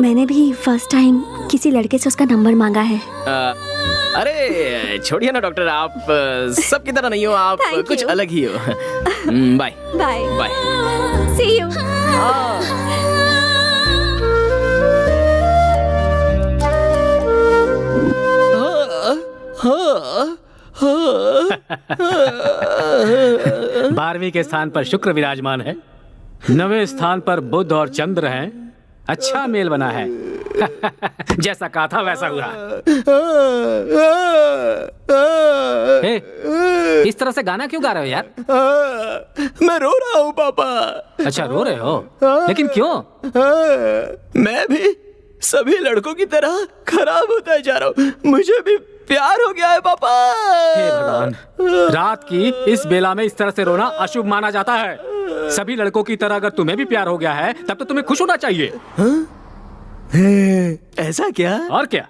मैंने भी फर्स्ट टाइम किसी लड़के से उसका नंबर मांगा है। अरे छोड़िए ना डॉक्टर, आप सबकी तरह नहीं हो, आप कुछ अलग ही हो। Bye bye. See you. बारहवीं के स्थान पर शुक्र विराजमान है, 9वें स्थान पर बुध और चंद्र हैं। अच्छा मेल बना है। जैसा कहा था वैसा हुआ। इस तरह से गाना क्यों गा रहे हो यार? मैं रो रहा हूँ पापा। अच्छा रो रहे हो, लेकिन क्यों? मैं भी सभी लड़कों की तरह खराब होता जा रहा हूँ, मुझे भी प्यार हो गया है पापा। हे भगवान, रात की इस बेला में इस तरह से रोना अशुभ माना जाता है। सभी लड़कों की तरह अगर तुम्हें भी प्यार हो गया है तब तो तुम्हें खुश होना चाहिए। ऐसा क्या? और क्या?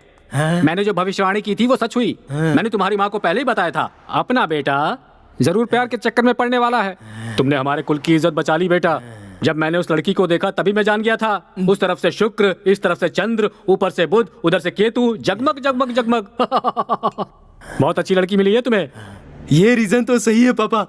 मैंने जो भविष्यवाणी की थी वो सच हुई। मैंने तुम्हारी माँ को पहले ही बताया था, अपना बेटा जरूर प्यार के चक्कर में पड़ने वाला है। तुमने हमारे कुल की इज्जत बचा ली बेटा। जब मैंने उस लड़की को देखा तभी मैं जान गया था। उस तरफ से शुक्र, इस तरफ से चंद्र, ऊपर से बुध, उधर से केतु, जगमग जगमग जगमग। बहुत अच्छी लड़की मिली है तुम्हें। ये रीजन तो सही है पापा।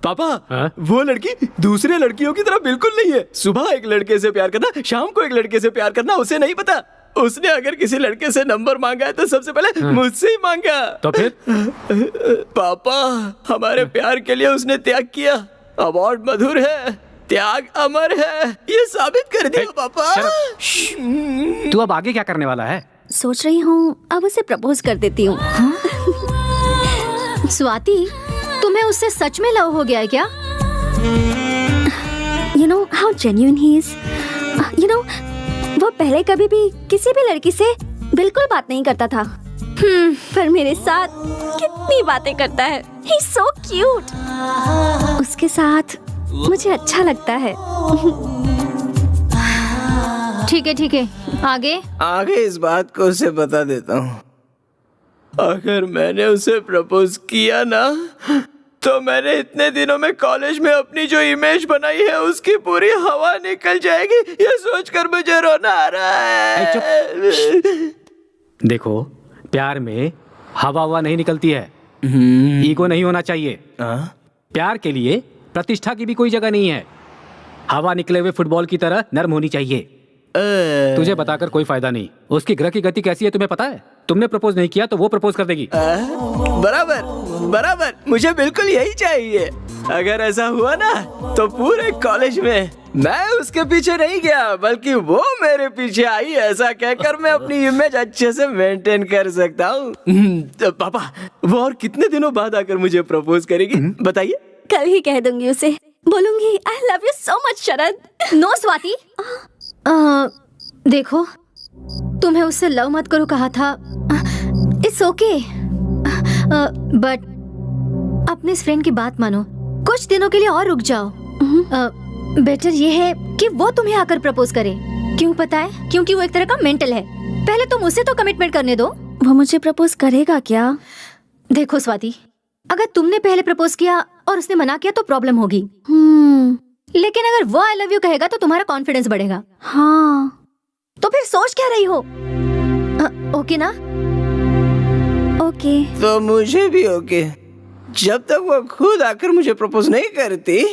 पापा, वो लड़की दूसरे लड़कियों की तरह बिल्कुल नहीं है। सुबह एक लड़के से प्यार करना, शाम को एक लड़के से प्यार करना उसे नहीं पता। उसने अगर किसी लड़के से नंबर मांगा है तो सबसे पहले मुझसे ही मांगा। तो फिर? पापा, हमारे प्यार के लिए उसने त्याग किया। अवार्ड मधुर है, त्याग अमर है, ये साबित कर दिया पापा। तू अब आगे क्या करने वाला है? सोच रही हूँ अब उसे प्रपोज कर देती हूँ। स्वाति, तुम्हें उससे सच में लव हो गया है क्या? You know how genuine he is. You know, वो पहले कभी भी किसी भी लड़की से बिल्कुल बात नहीं करता था, पर मेरे साथ कितनी बातें करता है। He's so cute. उसके साथ मुझे अच्छा लगता है। ठीक है, आगे इस बात को उसे बता देता हूँ। अगर मैंने उसे प्रपोज किया ना तो मैंने इतने दिनों में कॉलेज में अपनी जो इमेज बनाई है उसकी पूरी हवा निकल जाएगी, ये सोचकर मुझे रोना आ रहा है। देखो, प्यार में हवा नहीं निकलती है। ईगो नहीं होना चाहिए। प्यार के लिए प्रतिष्ठा की भी कोई जगह नहीं है। हवा निकले हुए फुटबॉल की तरह नर्म होनी चाहिए। तुझे बताकर कोई फायदा नहीं। उसकी ग्रह की गति कैसी है तुम्हें पता है? तुमने प्रपोज नहीं किया तो वो प्रपोज कर देगी। बराबर बराबर, मुझे बिल्कुल यही चाहिए। अगर ऐसा हुआ ना तो पूरे कॉलेज में मैं उसके पीछे नहीं गया बल्कि वो मेरे पीछे आई, ऐसा कहकर मैं अपनी इमेज अच्छे से मेंटेन कर सकता हूँ। पापा, वो और कितने दिनों बाद आकर मुझे प्रपोज करेगी बताइए? कल ही कह दूंगी उसे, बोलूंगी I love you so much Sharad. No Swati, देखो तुम्हें उससे लव मत करो कहा था। इट्स ओके, बट अपने इस फ्रेंड की बात मानो। कुछ दिनों के लिए और रुक जाओ। बेटर ये है कि वो तुम्हें आकर प्रपोज करे। क्यों पता है? क्योंकि वो एक तरह का मेंटल है। पहले तुम उसे तो कमिटमेंट करने दो। वो मुझे प्रपोज करेगा क्या? देखो स्वाति, अगर तुमने पहले प्रपोज किया और उसने मना किया तो प्रॉब्लम होगी। लेकिन अगर वो आई लव यू कहेगा तो तुम्हारा कॉन्फिडेंस बढ़ेगा। हाँ, तो फिर सोच क्या रही हो? ओके ना? ओके। तो मुझे भी ओके। जब तक वो खुद आकर मुझे प्रपोज नहीं करती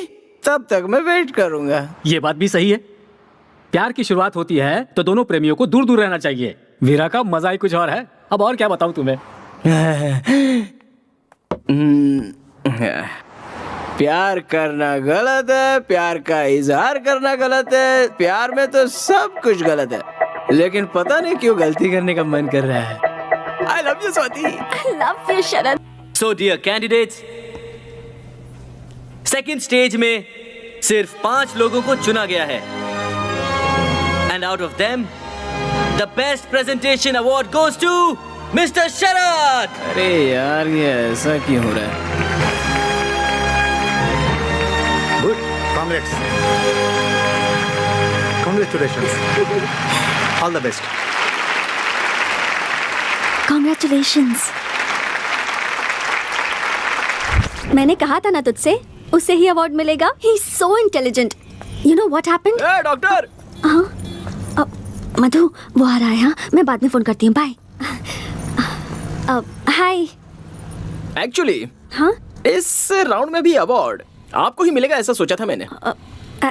तब तक मैं वेट करूंगा। ये बात भी सही है। प्यार की शुरुआत होती है तो दोनों प्रेमियों को दूर दूर रहना चाहिए। वीरा का मजा ही कुछ और है। अब और क्या बताऊं तुम्हें? प्यार करना गलत है, प्यार का इजहार करना गलत है, प्यार में तो सब कुछ गलत है, लेकिन पता नहीं क्यों गलती करने का मन कर रहा है। I love you, Swati. I love you, Sharad. So dear candidates, second stage में सिर्फ 5 लोगों को चुना गया है, and out of them the best presentation award goes to mister Sharad. अरे यार, ये ऐसा क्यों हो रहा है? Good, congratulations, all the best. Congratulations. मैंने कहा था ना तुझसे, उसे ही अवार्ड मिलेगा। He is so intelligent. You know what happened? Doctor. हाँ, मधु वो आ रहा है। हाँ, मैं बाद में फोन करती हूँ। बाय। हाय। एक्चुअली हाँ, इस राउंड में भी अवार्ड आपको ही मिलेगा ऐसा सोचा था मैंने।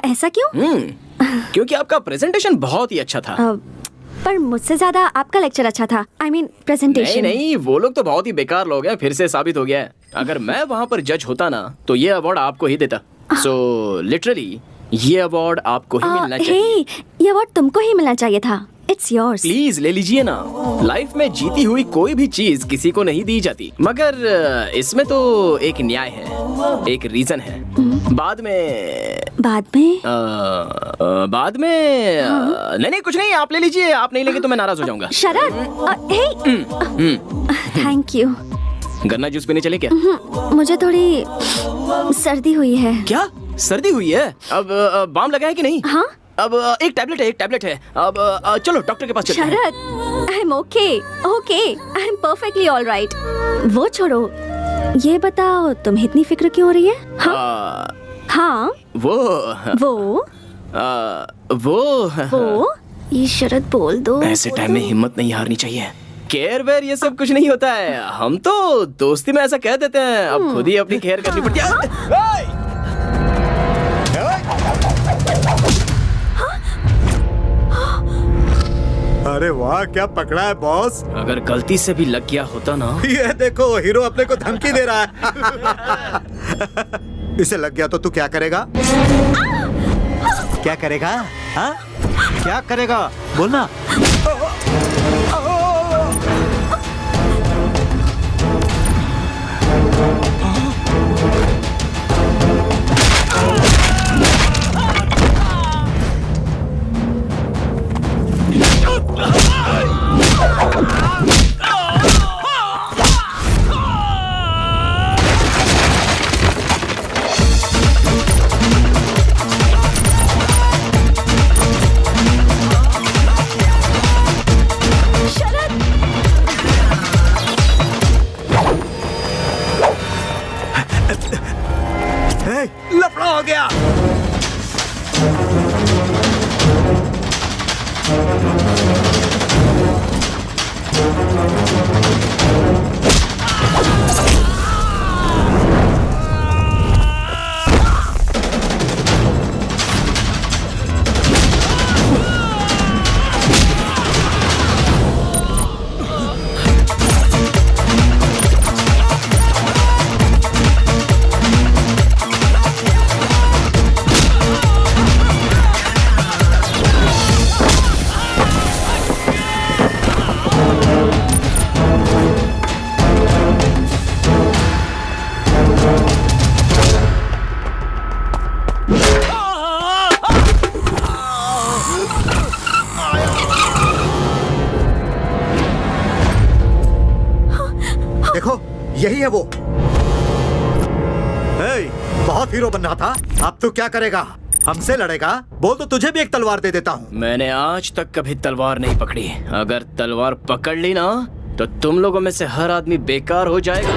ऐसा क्यों? क्योंकि आपका प्रेजेंटेशन बहुत ही अच्छा था। पर मुझसे ज्यादा आपका लेक्चर अच्छा था। I mean presentation. नहीं, वो लोग तो बहुत ही बेकार लोग हैं, फिर से साबित हो गया है। अगर मैं वहाँ पर जज होता ना तो ये अवार्ड आपको ही देता। सो लिटरली ये अवार्ड आपको ही मिलना चाहिए। ये अवार्ड तुमको ही मिलना चाहिए था। It's yours. प्लीज ले लीजिए ना। लाइफ में जीती हुई कोई भी चीज किसी को नहीं दी जाती, मगर इसमें तो एक न्याय है, एक रीजन है। बाद में नहीं कुछ नहीं, आप ले लीजिए। आप नहीं लेंगे तो मैं नाराज हो जाऊंगा। शरद, थैंक यू। गन्ना जूस पीने चले क्या? मुझे थोड़ी सर्दी हुई है। क्या सर्दी हुई है? अब बाम लगा है कि नहीं? हाँ, अब एक टैबलेट है। अब चलो डॉक्टर के पास चलते हैं। Sharad, I am okay, I am perfectly all right. वो छोड़ो, ये बताओ तुम्हें इतनी फिक्र क्यों हो रही है? हाँ, वो ये शरद बोल दो। ऐसे टाइम में हिम्मत नहीं हारनी चाहिए। केयर वेयर ये सब कुछ नहीं होता है, हम तो दोस्ती में ऐसा कह देते हैं। अब खुद ही अपनी केयर करनी पड़ती है। अरे वाह, क्या पकड़ा है बॉस। अगर गलती से भी लग गया होता ना। ये देखो, हीरो अपने को धमकी दे रहा है। इसे लग गया तो तू क्या करेगा? क्या करेगा? हाँ, क्या करेगा? बोलना। यही है वो। बहुत हीरो बनना था, अब तू क्या करेगा? हमसे लड़ेगा? बोल तो तुझे भी एक तलवार दे देता हूँ। मैंने आज तक कभी तलवार नहीं पकड़ी। अगर तलवार पकड़ ली ना तो तुम लोगों में से हर आदमी बेकार हो जाएगा।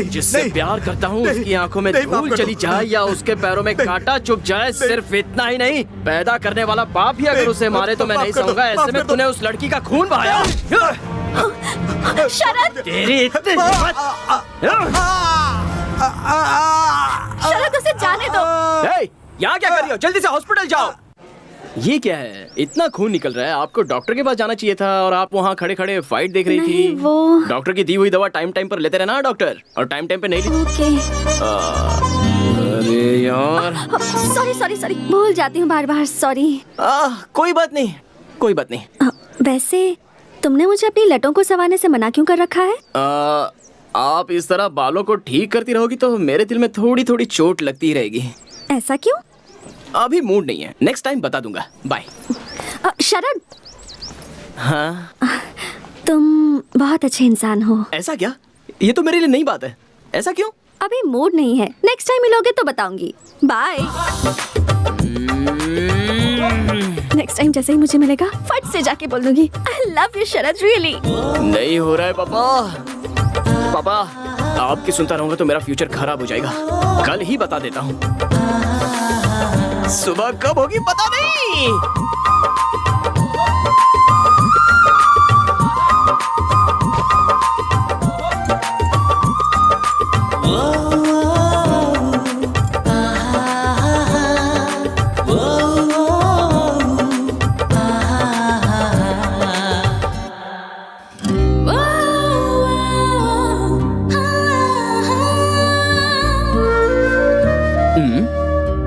जिससे प्यार करता हूँ उसकी आंखों में धूल चली जाए या उसके पैरों में कांटा चुभ जाए, सिर्फ इतना ही नहीं, पैदा करने वाला बाप ही अगर उसे मारे तो मैं नहीं सहूंगा। ऐसे में तूने उस लड़की का खून बहाया। शरद, तेरी इतनी शरद उसे जाने दो। यहाँ क्या कर रही हो? जल्दी से हॉस्पिटल जाओ। ये क्या है? इतना खून निकल रहा है, आपको डॉक्टर के पास जाना चाहिए था और आप वहाँ खड़े खड़े फाइट देख रही थी। वो डॉक्टर की दी हुई दवा टाइम टाइम पर लेते रहना डॉक्टर, और टाइम टाइम पे नहीं ली। ओके। अरे यार, सॉरी सॉरी सॉरी, भूल जाती हूँ बार बार, सॉरी। कोई बात नहीं, कोई बात नहीं। वैसे तुमने मुझे अपनी लटों को संवारने से मना क्यों कर रखा है? आप इस तरह बालों को ठीक करती रहोगी तो मेरे दिल में थोड़ी थोड़ी चोट लगती रहेगी। ऐसा क्यों? अभी मूड नहीं है, नेक्स्ट टाइम बता दूंगा। बाय। शरद, हाँ, तुम बहुत अच्छे इंसान हो। ऐसा क्या? ये तो मेरे लिए नई बात है। ऐसा क्यों? अभी मूड नहीं है, नेक्स्ट टाइम मिलोगे तो बताऊंगी। बाय। नेक्स्ट टाइम जैसे ही मुझे मिलेगा फट से जाके बोल दूंगी आई लव यू शरद, रियली। नहीं हो रहा है पापा। पापा, आपकी सुनता रहूंगा तो मेरा फ्यूचर खराब हो जाएगा। कल ही बता देता हूँ। सुबह कब होगी पता नहीं।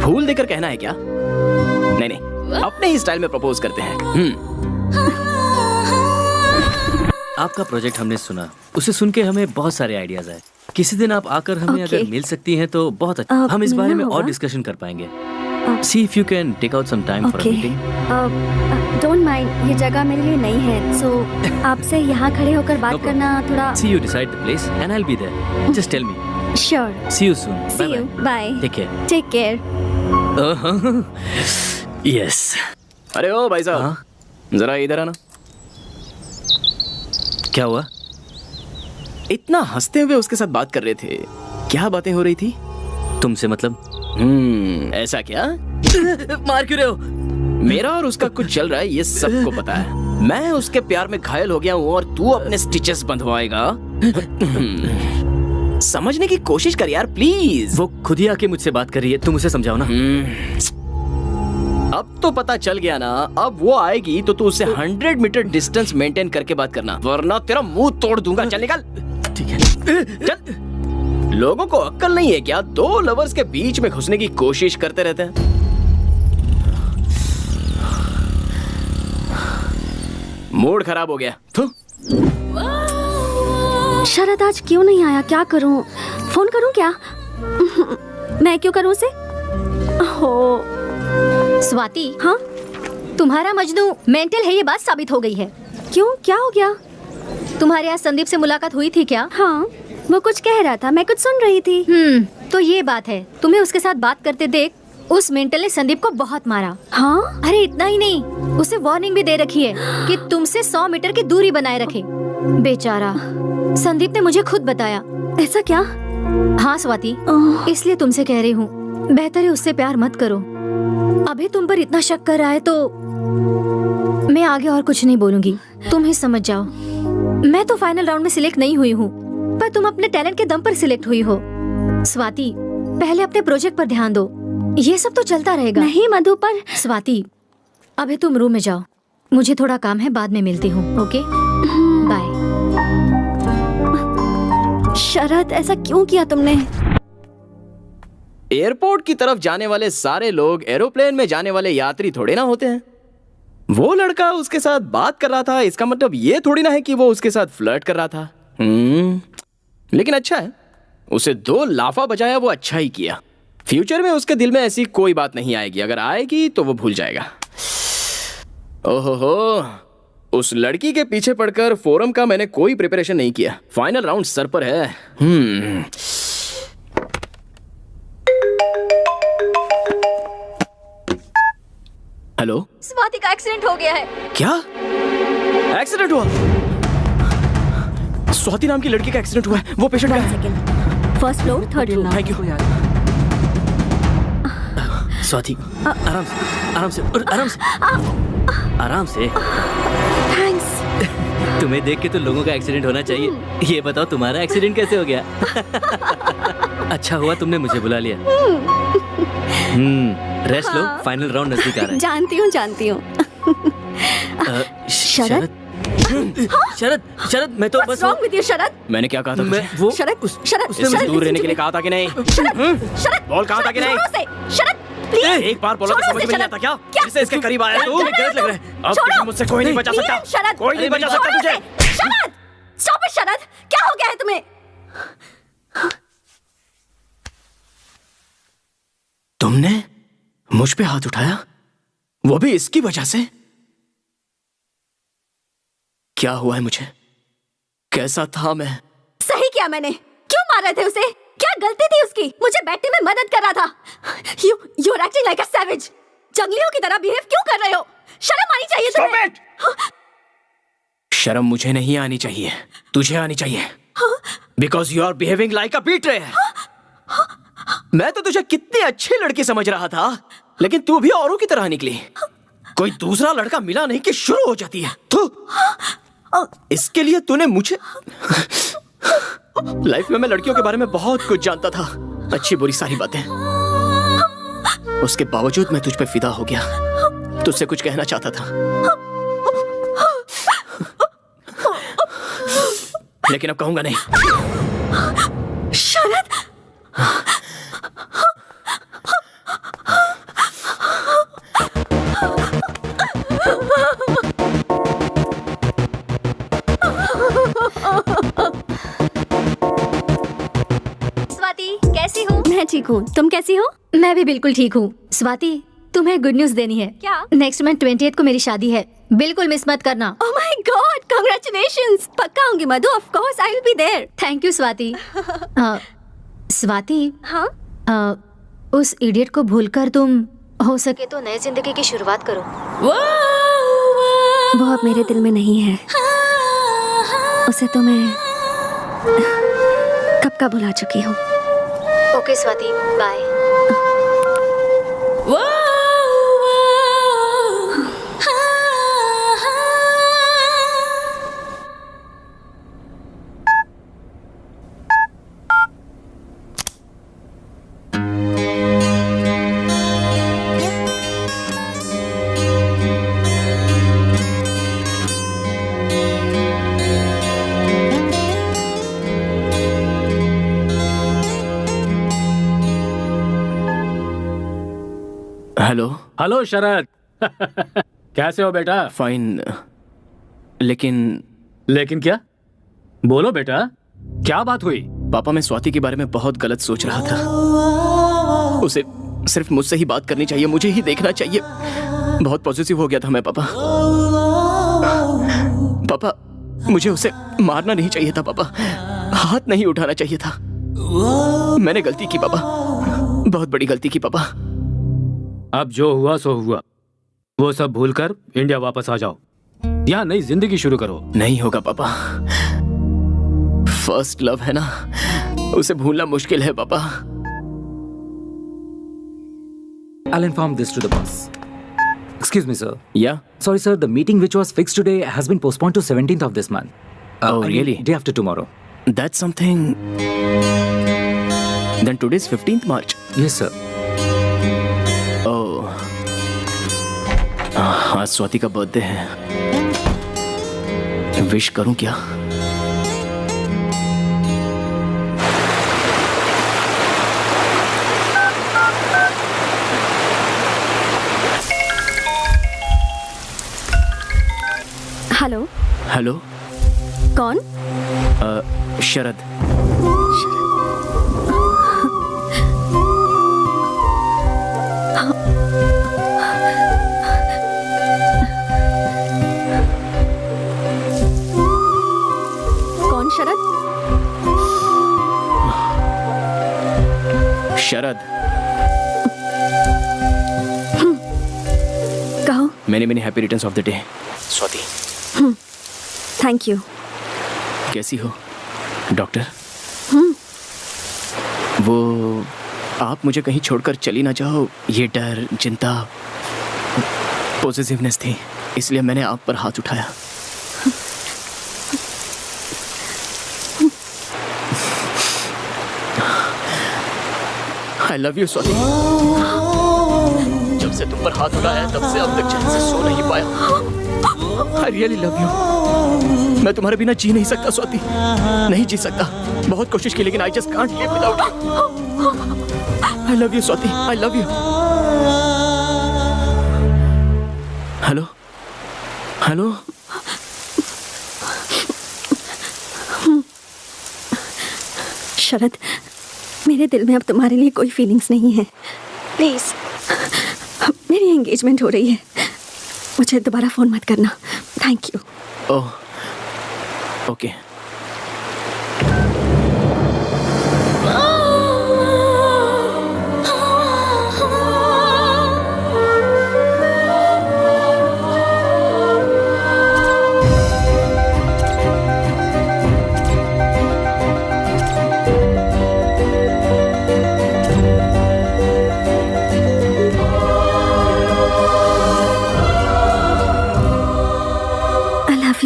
फूल देकर कहना है क्या? नहीं नहीं, अपने ही स्टाइल में प्रपोज करते हैं। आपका प्रोजेक्ट हमने सुना, उसे सुन के हमें बहुत सारे आइडियाज आए। किसी दिन आप आकर हमें अगर मिल सकती हैं तो बहुत अच्छा। हम इस बारे में और डिस्कशन कर पाएंगे। See if you can take out some time for a meeting. Don't mind, ये जगह मेरे लिए नई है, so आपसे यहाँ खड़े होकर बात करना थोड़ा। See you decide the place and I'll be there. Just tell me. Sure. See you soon. See you. Bye. Take care. Take care. Yes. अरे ओ भाई साहब, जरा इधर आना। क्या हुआ? इतना हंसते हुए उसके साथ बात कर रहे थे, क्या बातें हो रही थी? तुमसे मतलब? ऐसा क्या? मार क्यों रहे हो? मेरा और उसका कुछ चल रहा है, ये सबको पता है। मैं उसके प्यार में घायल हो गया हूँ और तू अपने स्टिचेस बंधवाएगा। समझने की कोशिश कर यार, प्लीज। वो खुद ही आके मुझसे बात कर रही है, तुम उसे समझाओ ना। अब तो पता चल गया ना। अब वो आएगी तो तू उससे 100 मीटर डिस्टेंस मेंटेन करके बात करना, वरना तेरा मुंह तोड़ दूंगा। चल निकल। ठीक है, चल। लोगों को अक्ल नहीं है क्या? दो लवर्स के बीच में घुसने की कोशिश करते रहते हैं। मूड खराब हो गया। शरद आज क्यों नहीं आया? क्या करूं? फोन करूं क्या? मैं क्यों करूं उसे? हो स्वाति, हाँ, तुम्हारा मजनू मेंटल है, ये बात साबित हो गई है। क्यों, क्या हो गया? तुम्हारे आज संदीप से मुलाकात हुई थी क्या? हाँ, वो कुछ कह रहा था, मैं कुछ सुन रही थी। तो ये बात है, तुम्हें उसके साथ बात करते देख उस मेंटल ने संदीप को बहुत मारा। हाँ? अरे इतना ही नहीं, उसे वार्निंग भी दे रखी है कि तुमसे 100 मीटर की दूरी बनाए रखे। बेचारा संदीप ने मुझे खुद बताया। ऐसा क्या? हाँ स्वाति, इसलिए तुमसे कह रही हूँ, बेहतर है उससे प्यार मत करो। अभी तुम पर इतना शक कर रहा है तो मैं आगे और कुछ नहीं बोलूंगी, तुम ही समझ जाओ। मैं तो फाइनल राउंड में सिलेक्ट नहीं हुई हूँ, पर तुम अपने टैलेंट के दम पर सिलेक्ट हुई हो। स्वाति, पहले अपने प्रोजेक्ट पर ध्यान दो, ये सब तो चलता रहेगा। नहीं मधु, पर स्वाति, अभी तुम रूम में जाओ, मुझे थोड़ा काम है, बाद में मिलती हूँ। Okay, bye. शरद, ऐसा क्यों किया तुमने? एयरपोर्ट की तरफ जाने वाले सारे लोग एरोप्लेन में जाने वाले यात्री थोड़े ना होते हैं। वो लड़का उसके साथ बात कर रहा था, इसका मतलब ये थोड़ी ना है कि वो उसके साथ फ्लर्ट कर रहा था। लेकिन अच्छा है, उसे 2 लाफा बजाया, वो अच्छा ही किया। फ्यूचर में उसके दिल में ऐसी कोई बात नहीं आएगी, अगर आएगी तो वो भूल जाएगा। ओहो, उस लड़की के पीछे पड़कर फोरम का मैंने कोई प्रिपरेशन नहीं किया। फाइनल राउंड सर पर है। हेलो, स्वाति का एक्सीडेंट हो गया है। क्या एक्सीडेंट हुआ? स्वाति नाम की लड़की का एक्सीडेंट हुआ है। वो पेशेंट का है। First floor, 3rd floor. Thank you. Swati, आराम से, आराम से, आराम से, आराम से। थैंक्स। तुम्हें देख के तो लोगों का एक्सीडेंट होना चाहिए। ये बताओ, तुम्हारा एक्सीडेंट कैसे हो गया? अच्छा हुआ तुमने मुझे बुला लिया। रेस्ट लो, फाइनल राउंड नजदीक आ रहा है। जानती हूँ। शरद, शरद, मैं तो बस wrong with you, शरद? मैंने क्या कहा था? वो शरद, इससे दूर रहने के लिए कहा था कि नहीं? शरद, बोल, कहा था कि नहीं? जोरों से, शरद, प्लीज। एक बार बोला तो समझ में नहीं आता क्या? इससे इसके करीब आया तू? गलत लग रहा है। अब तुझे मुझसे कोई नहीं बचा सकता। शरद, कोई नहीं बचा सकता तुझे। शरद, स्टॉप इट शरद, क्या हो गया है तुम्हें? तुमने मुझ पे हाथ उठाया, वो भी इसकी वजह से? क्या हुआ है मुझे? कैसा था मैं? सही किया मैंने। क्यों मार रहे थे उसे? क्या गलती थी उसकी? मुझे बैठने में मदद कर रहा था। You're acting like a savage. जंगलियों की तरह बिहेव क्यों कर रहे हो? शर्म आनी चाहिए तुम्हें। शर्म मुझे नहीं आनी चाहिए, तुझे आनी चाहिए। Because you are behaving like a betrayer. मैं तो तुझे कितनी अच्छी लड़की समझ रहा था, लेकिन तू भी औरों की तरह निकली। कोई दूसरा लड़का मिला नहीं कि शुरू हो जाती है। तू इसके लिए तूने मुझे लाइफ में मैं लड़कियों के बारे में बहुत कुछ जानता था, अच्छी बुरी सारी बातें। उसके बावजूद मैं तुझ पे फिदा हो गया, तुझसे कुछ कहना चाहता था, लेकिन अब कहूंगा नहीं। शरद, स्वाति, कैसी हो? मैं ठीक हूँ, तुम कैसी हो? मैं भी बिल्कुल ठीक हूँ। स्वाति, तुम्हें गुड न्यूज देनी है। क्या? नेक्स्ट मंथ 20th को मेरी शादी है, बिल्कुल मिस मत करना। Oh my God, congratulations! पक्का आऊंगी मधु, of course I will be there. Thank you Swati. Swati, हाँ? उस इडियट को भूलकर तुम हो सके तो नई जिंदगी की शुरुआत करो। वो अब मेरे दिल में नहीं है, उसे तो मैं कब का भुला चुकी हूँ। Okay Swati, bye. Hello. Hello Sharad. कैसे हो बेटा? फाइन, लेकिन क्या? बोलो बेटा, क्या बात हुई? पापा, मैं स्वाति के बारे में बहुत गलत सोच रहा था। उसे सिर्फ मुझसे ही बात करनी चाहिए, मुझे ही देखना चाहिए। बहुत पॉजिटिव हो गया था मैं पापा। पापा, मुझे उसे मारना नहीं चाहिए था पापा, हाथ नहीं उठाना चाहिए था। मैंने गलती की पापा, बहुत बड़ी गलती की पापा। अब जो हुआ सो हुआ, वो सब भूलकर इंडिया वापस आ जाओ, यहाँ नई जिंदगी शुरू करो। नहीं होगा पापा, फर्स्ट लव है ना, उसे भूलना मुश्किल है पापा। I'll inform this to the boss. Excuse me, sir. Yeah? Sorry, sir. The meeting which was fixed today has been postponed to 17th of this month. Oh, I mean, really? day after tomorrow. That's something Then today's 15th March. Yes, sir. ओह, आज स्वाति का birthday है। Wish करूं क्या? Hello. Hello. कौन? शरद। कौन शरद? शरद। कहो। Many happy returns of the day. Swati. Thank you. कैसी हो डॉक्टर? वो आप मुझे कहीं छोड़कर चली ना जाओ, ये डर, चिंता, पॉजिटिवनेस थी, इसलिए मैंने आप पर हाथ उठाया। I love you Swati. जब से तुम पर हाथ उठाया तब से अब तक चैन से सो नहीं पाया। I really love you। मैं तुम्हारे बिना जी नहीं सकता स्वाति, नहीं जी सकता। बहुत कोशिश की लेकिन I just can't live without you। I love you Swati, I love you। Hello, hello. Sharad, मेरे दिल में अब तुम्हारे लिए कोई फीलिंग्स नहीं है। प्लीज, मेरी एंगेजमेंट हो रही है, मुझे दोबारा फोन मत करना। Thank you. Oh, okay.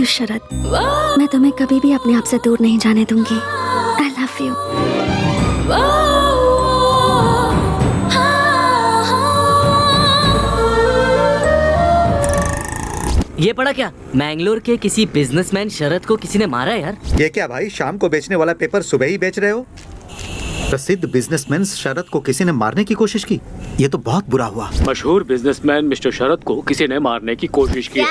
Sharad, मैं तुम्हें कभी भी अपने आप से दूर नहीं जाने दूंगी। आई लव यू। ये पढ़ा क्या? मैंगलोर के किसी बिजनेसमैन शरद को किसी ने मारा यार। ये क्या भाई, शाम को बेचने वाला पेपर सुबह ही बेच रहे हो? प्रसिद्ध बिजनेसमैन शरद को किसी ने मारने की कोशिश की, ये तो बहुत बुरा हुआ। मशहूर बिजनेसमैन मिस्टर शरद को किसी ने मारने की कोशिश की है।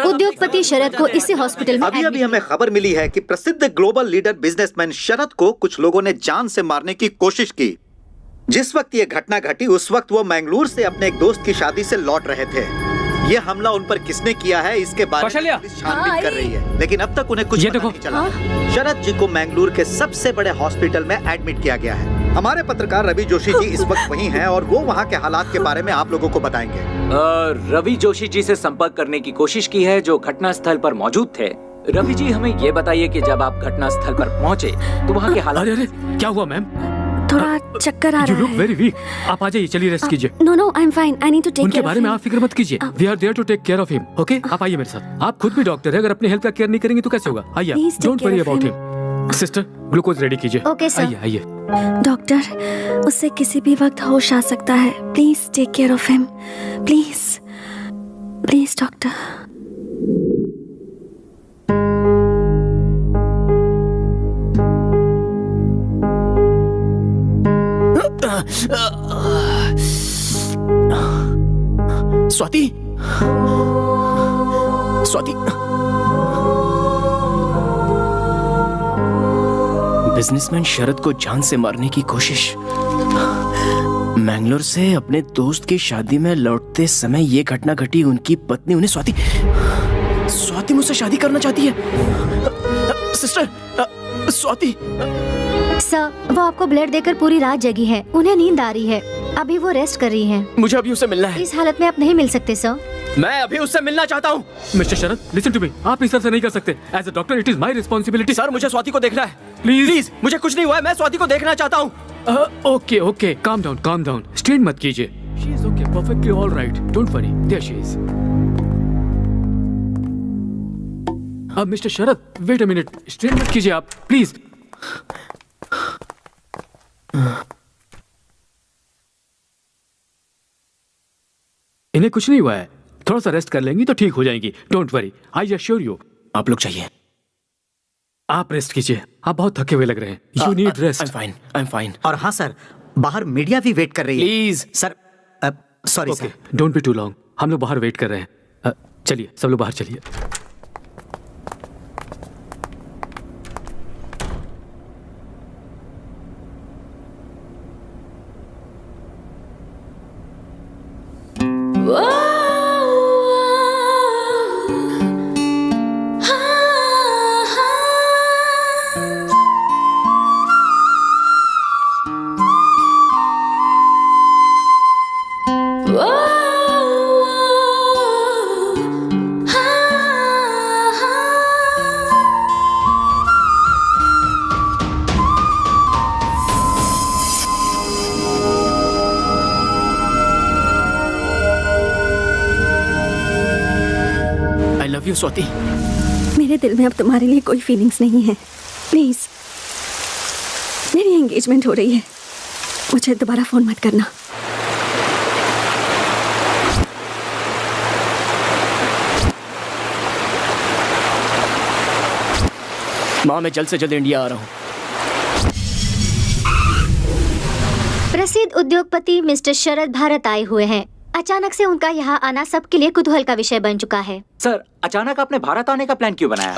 उद्योगपति शरद को इसी हॉस्पिटल में अभी हमें खबर मिली है कि प्रसिद्ध ग्लोबल लीडर बिजनेसमैन शरद को कुछ लोगों ने जान से मारने की कोशिश की। जिस वक्त ये घटना घटी उस वक्त वो मैंगलोर से अपने एक दोस्त की शादी से लौट रहे थे। ये हमला उन पर किसने किया है इसके बारे में पुलिस छानबीन कर रही है, लेकिन अब तक उन्हें कुछ पता नहीं चला। शरद जी को मैंगलोर के सबसे बड़े हॉस्पिटल में एडमिट किया गया है। हमारे पत्रकार रवि जोशी जी इस वक्त वहीं हैं और वो वहाँ के हालात के बारे में आप लोगों को बताएंगे। रवि जोशी जी से संपर्क करने की कोशिश की है जो घटना स्थल पर मौजूद थे। रवि जी, हमें ये बताइए कि जब आप घटना स्थल पर पहुँचे तो वहाँ के हालात। अरे क्या हुआ मैम? थोड़ा चक्कर आ रहा है। You look very weak। आप आ जाइए, चलिए रेस्ट कीजिए। No, I'm fine. I need to take उनके care बारे of में him. आप फिक्र मत कीजिए। We are there to take care of him. Okay? आप आइए मेरे साथ। आप खुद भी डॉक्टर है, अगर अपनी हेल्थ का केयर नहीं करेंगे तो कैसे होगा? आइए। Please take Don't care worry of about him. him. Sister, glucose ready कीजिए। Okay, sir. आइए। डॉक्टर, उसे किसी भी वक्त होश आ सकता है। Please take care of him. Please doctor. Swati, Swati. Businessman Sharad को जान से मारने की कोशिश। मैंगलोर से अपने दोस्त की शादी में लौटते समय ये घटना घटी। उनकी पत्नी उन्हें स्वाति मुझसे शादी करना चाहती है। सिस्टर, स्वाति। सर, वो आपको ब्लड देकर पूरी रात जगी है, उन्हें नींद आ रही है। अभी वो रेस्ट कर रही हैं। मुझे अभी उससे मिलना है। इस हालत में आप नहीं मिल सकते सर। मैं अभी उससे मिलना चाहता हूँ। Mister Sharad, listen to me. आप इस तरह से नहीं कर सकते। As a doctor it is my responsibility. Sir, मुझे स्वाति को देखना है। प्लीज, मुझे कुछ नहीं हुआ है, मैं स्वाति को देखना चाहता हूँ। Okay, calm down. स्ट्रेन मत कीजिए। She is okay, perfectly all right. Don't worry, there she is. अब mister Sharad, wait a minute. Strain मत कीजिए आप, प्लीज। इन्हें कुछ नहीं हुआ है, थोड़ा सा रेस्ट कर लेंगी तो ठीक हो जाएंगी। Don't worry, I assure you. आप लोग चाहिए, आप रेस्ट कीजिए, आप बहुत थके हुए लग रहे हैं। You need rest. I am fine. और हाँ सर, बाहर मीडिया भी वेट कर रही है। Please sir, sorry sir. Don't be too long, हम लोग बाहर वेट कर रहे हैं। चलिए सब लोग बाहर चलिए। स्वाति, मेरे दिल में अब तुम्हारे लिए कोई फीलिंग्स नहीं है। प्लीज, मेरी एंगेजमेंट हो रही है, मुझे दोबारा फोन मत करना। माँ, मैं जल्द से जल्द इंडिया आ रहा हूँ। प्रसिद्ध उद्योगपति मिस्टर शरद भारत आए हुए हैं। अचानक से उनका यहाँ आना सबके लिए कुतूहल का विषय बन चुका है। सर, अचानक आपने भारत आने का प्लान क्यों बनाया?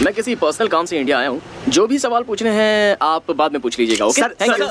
मैं किसी पर्सनल काम से इंडिया आया हूँ। जो भी सवाल पूछने हैं आप बाद में पूछ लीजिएगा। ओके? Thank you.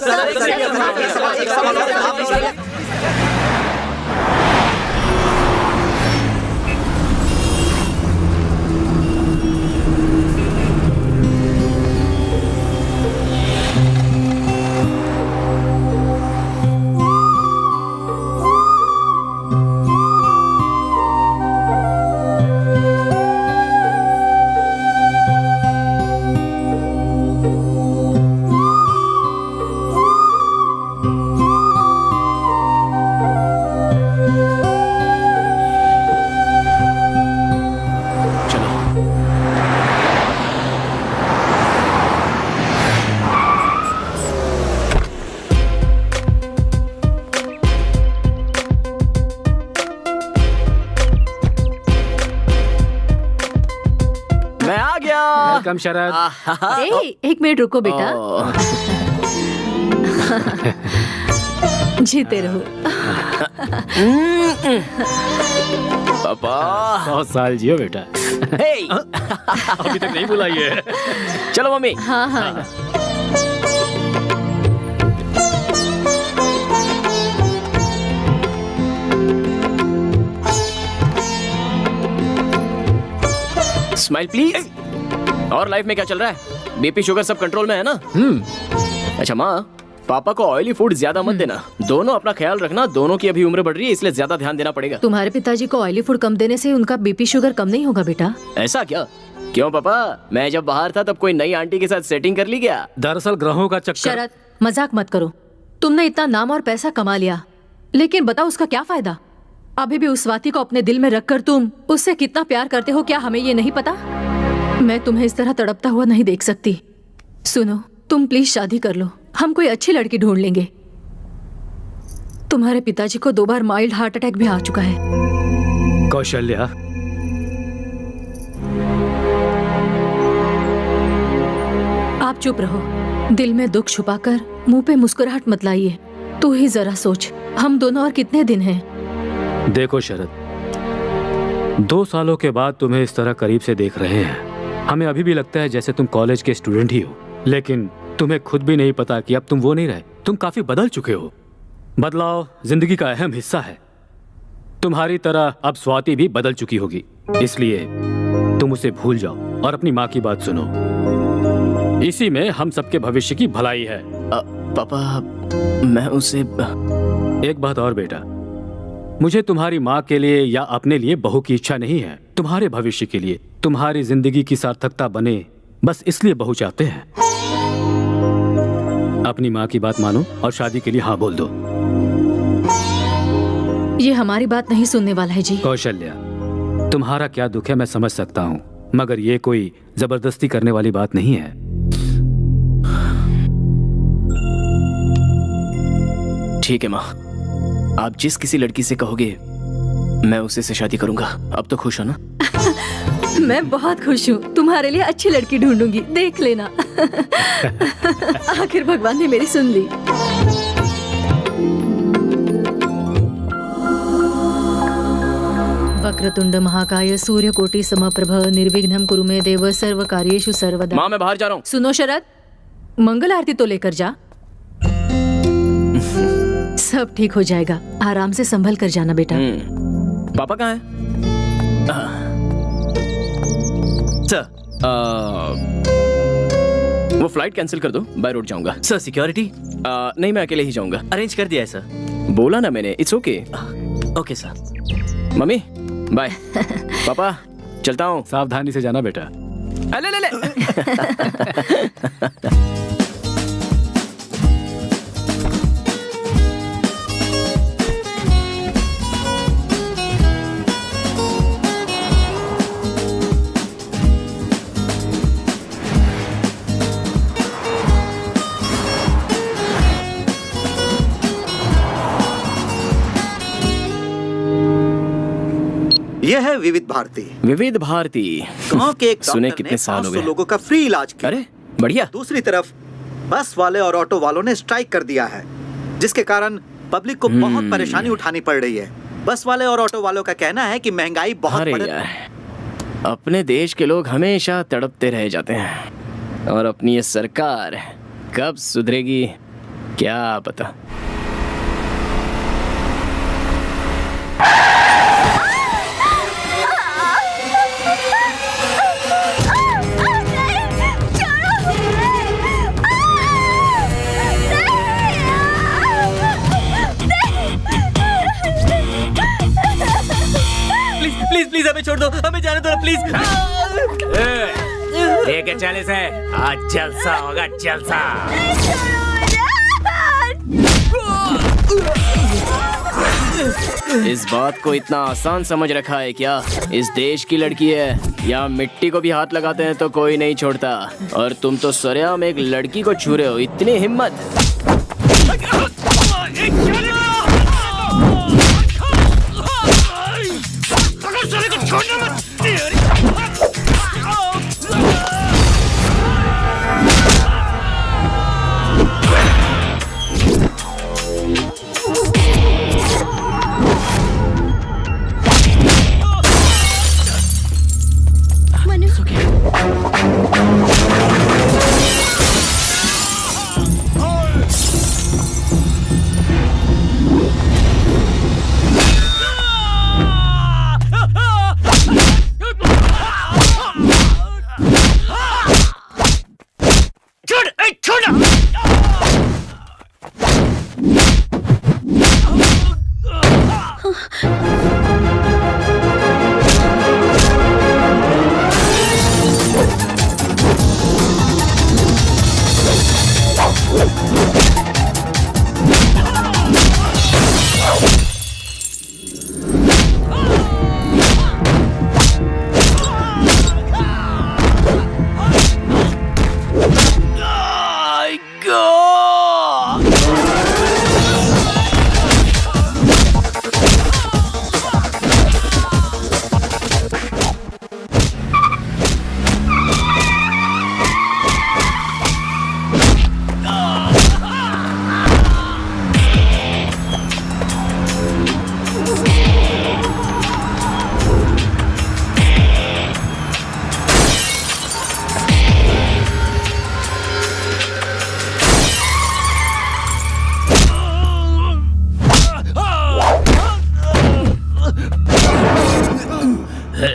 वेलकम शरद। एक मिनट रुको बेटा। जीते रहो। पापा 100 साल जियो बेटा। अभी तक नहीं बुलाई है। चलो मम्मी। हाँ हाँ। Smile please. और लाइफ में क्या चल रहा है? बीपी शुगर सब कंट्रोल में है ना? अच्छा माँ, पापा को ऑयली फूड ज्यादा मत देना। दोनों अपना ख्याल रखना। दोनों की अभी उम्र बढ़ रही है, इसलिए ज्यादा ध्यान देना पड़ेगा। तुम्हारे पिताजी को ऑयली फूड कम देने से उनका बीपी शुगर कम नहीं होगा बेटा। ऐसा क्या? क्यों पापा, मैं जब बाहर था तब कोई नई आंटी के साथ सेटिंग कर ली क्या? दरअसल ग्रहों का चक्कर। शरद, मजाक मत करो। तुमने इतना नाम और पैसा कमा लिया, लेकिन बताओ उसका क्या फायदा? अभी भी उस स्वाति को अपने दिल में रखकर तुम उससे कितना प्यार करते हो, क्या हमें ये नहीं पता? मैं तुम्हें इस तरह तड़पता हुआ नहीं देख सकती। सुनो, तुम प्लीज शादी कर लो, हम कोई अच्छी लड़की ढूंढ लेंगे। तुम्हारे पिताजी को 2 बार माइल्ड हार्ट अटैक भी आ चुका है। कौशल्या, आप चुप रहो। दिल में दुख छुपाकर मुंह पे मुस्कुराहट मत लाइए। तू ही जरा सोच, हम दोनों और कितने दिन हैं? देखो शरद, 2 सालों के बाद तुम्हें इस तरह करीब से देख रहे हैं। हमें अभी भी लगता है जैसे तुम कॉलेज के स्टूडेंट ही हो, लेकिन तुम्हें खुद भी नहीं पता कि अब तुम वो नहीं रहे। तुम काफी बदल चुके हो। बदलाव जिंदगी का अहम हिस्सा है। तुम्हारी तरह अब स्वाति भी बदल चुकी होगी, इसलिए तुम उसे भूल जाओ और अपनी माँ की बात सुनो। इसी में हम सबके भविष्य की भलाई है। पापा, मैं उसे एक बात और बेटा, मुझे तुम्हारी माँ के लिए या अपने लिए बहू की इच्छा नहीं है। तुम्हारे भविष्य के लिए, तुम्हारी जिंदगी की सार्थकता बने, बस इसलिए बहू चाहते हैं। अपनी माँ की बात मानो और शादी के लिए हाँ बोल दो। ये हमारी बात नहीं सुनने वाला है जी। कौशल्या, तुम्हारा क्या दुख है मैं समझ सकता हूँ, मगर ये कोई जबरदस्ती करने वाली बात नहीं है। ठीक है माँ, आप जिस किसी लड़की से कहोगे मैं उसी से शादी करूंगा। अब तो खुश हो ना? मैं बहुत खुश हूँ, तुम्हारे लिए अच्छी लड़की ढूंढूंगी, देख लेना। आखिर भगवान ने मेरी सुन ली। वक्रतुंड महाकाय सूर्यकोटि समप्रभ निर्विघ्नं कुरु मे देव सर्व कार्येषु सर्वदा। माँ मैं बाहर जा रहा हूँ। सुनो शरद, मंगल आरती तो लेकर जा। सब ठीक हो जाएगा, आराम से संभल कर जाना बेटा। पापा कहाँ हैं? सर, वो फ्लाइट कैंसिल कर दो, बाय रोड जाऊंगा। Sir security? नहीं, मैं अकेले ही जाऊंगा। अरेंज कर दिया है सर। बोला ना मैंने, it's okay. Okay sir. Mummy bye. पापा चलता हूँ। सावधानी से जाना बेटा। ले ले ले। यह है विविध भारती। विविध भारती गांव के एक सुने डॉक्टर कितने ने साल हो 500 गए लोगों का फ्री इलाज किया। अरे बढ़िया। दूसरी तरफ बस वाले और ऑटो वालों ने स्ट्राइक कर दिया है, जिसके कारण पब्लिक को बहुत परेशानी उठानी पड़ रही है। बस वाले और ऑटो वालों का कहना है कि महंगाई बहुत अरे बढ़ यार, अपने देश के लोग हमेशा तड़पते रह जाते हैं और अपनी ये सरकार कब सुधरेगी क्या पता। प्लीज प्लीज हमें छोड़ दो, हमें जाने दो प्लीज। लेके चले से, आज जलसा होगा जलसा। इस बात को इतना आसान समझ रखा है क्या? इस देश की लड़की है, या मिट्टी को भी हाथ लगाते हैं तो कोई नहीं छोड़ता, और तुम तो सरेआम एक लड़की को छू रहे हो। इतनी हिम्मत!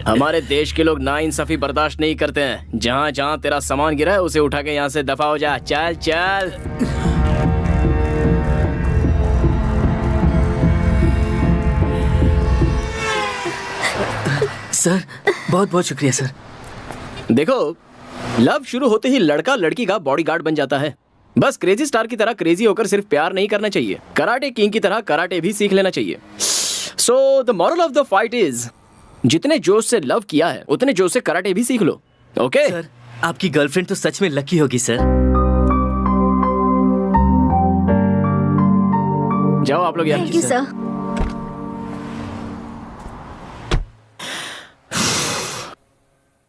हमारे देश के लोग नाइंसाफी बर्दाश्त नहीं करते हैं। जहाँ जहाँ तेरा सामान गिरा है उसे उठा के यहाँ से दफा हो जा। चल चल। सर बहुत बहुत शुक्रिया सर। देखो, लव शुरू होते ही लड़का लड़की का बॉडीगार्ड बन जाता है। बस क्रेजी स्टार की तरह क्रेजी होकर सिर्फ प्यार नहीं करना चाहिए, कराटे किंग की तरह कराटे भी सीख लेना चाहिए। So the moral of the fight is, जितने जोश से लव किया है उतने जोश से कराटे भी सीख लो। ओके? सर आपकी गर्लफ्रेंड तो सच में लकी होगी सर। जाओ आप लोग यार। Thank you sir.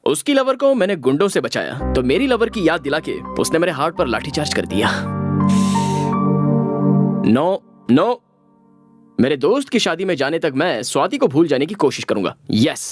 उसकी लवर को मैंने गुंडों से बचाया तो मेरी लवर की याद दिला के उसने मेरे हार्ट पर लाठीचार्ज कर दिया। नो नो, मेरे दोस्त की शादी में जाने तक मैं स्वाति को भूल जाने की कोशिश करूंगा। यस।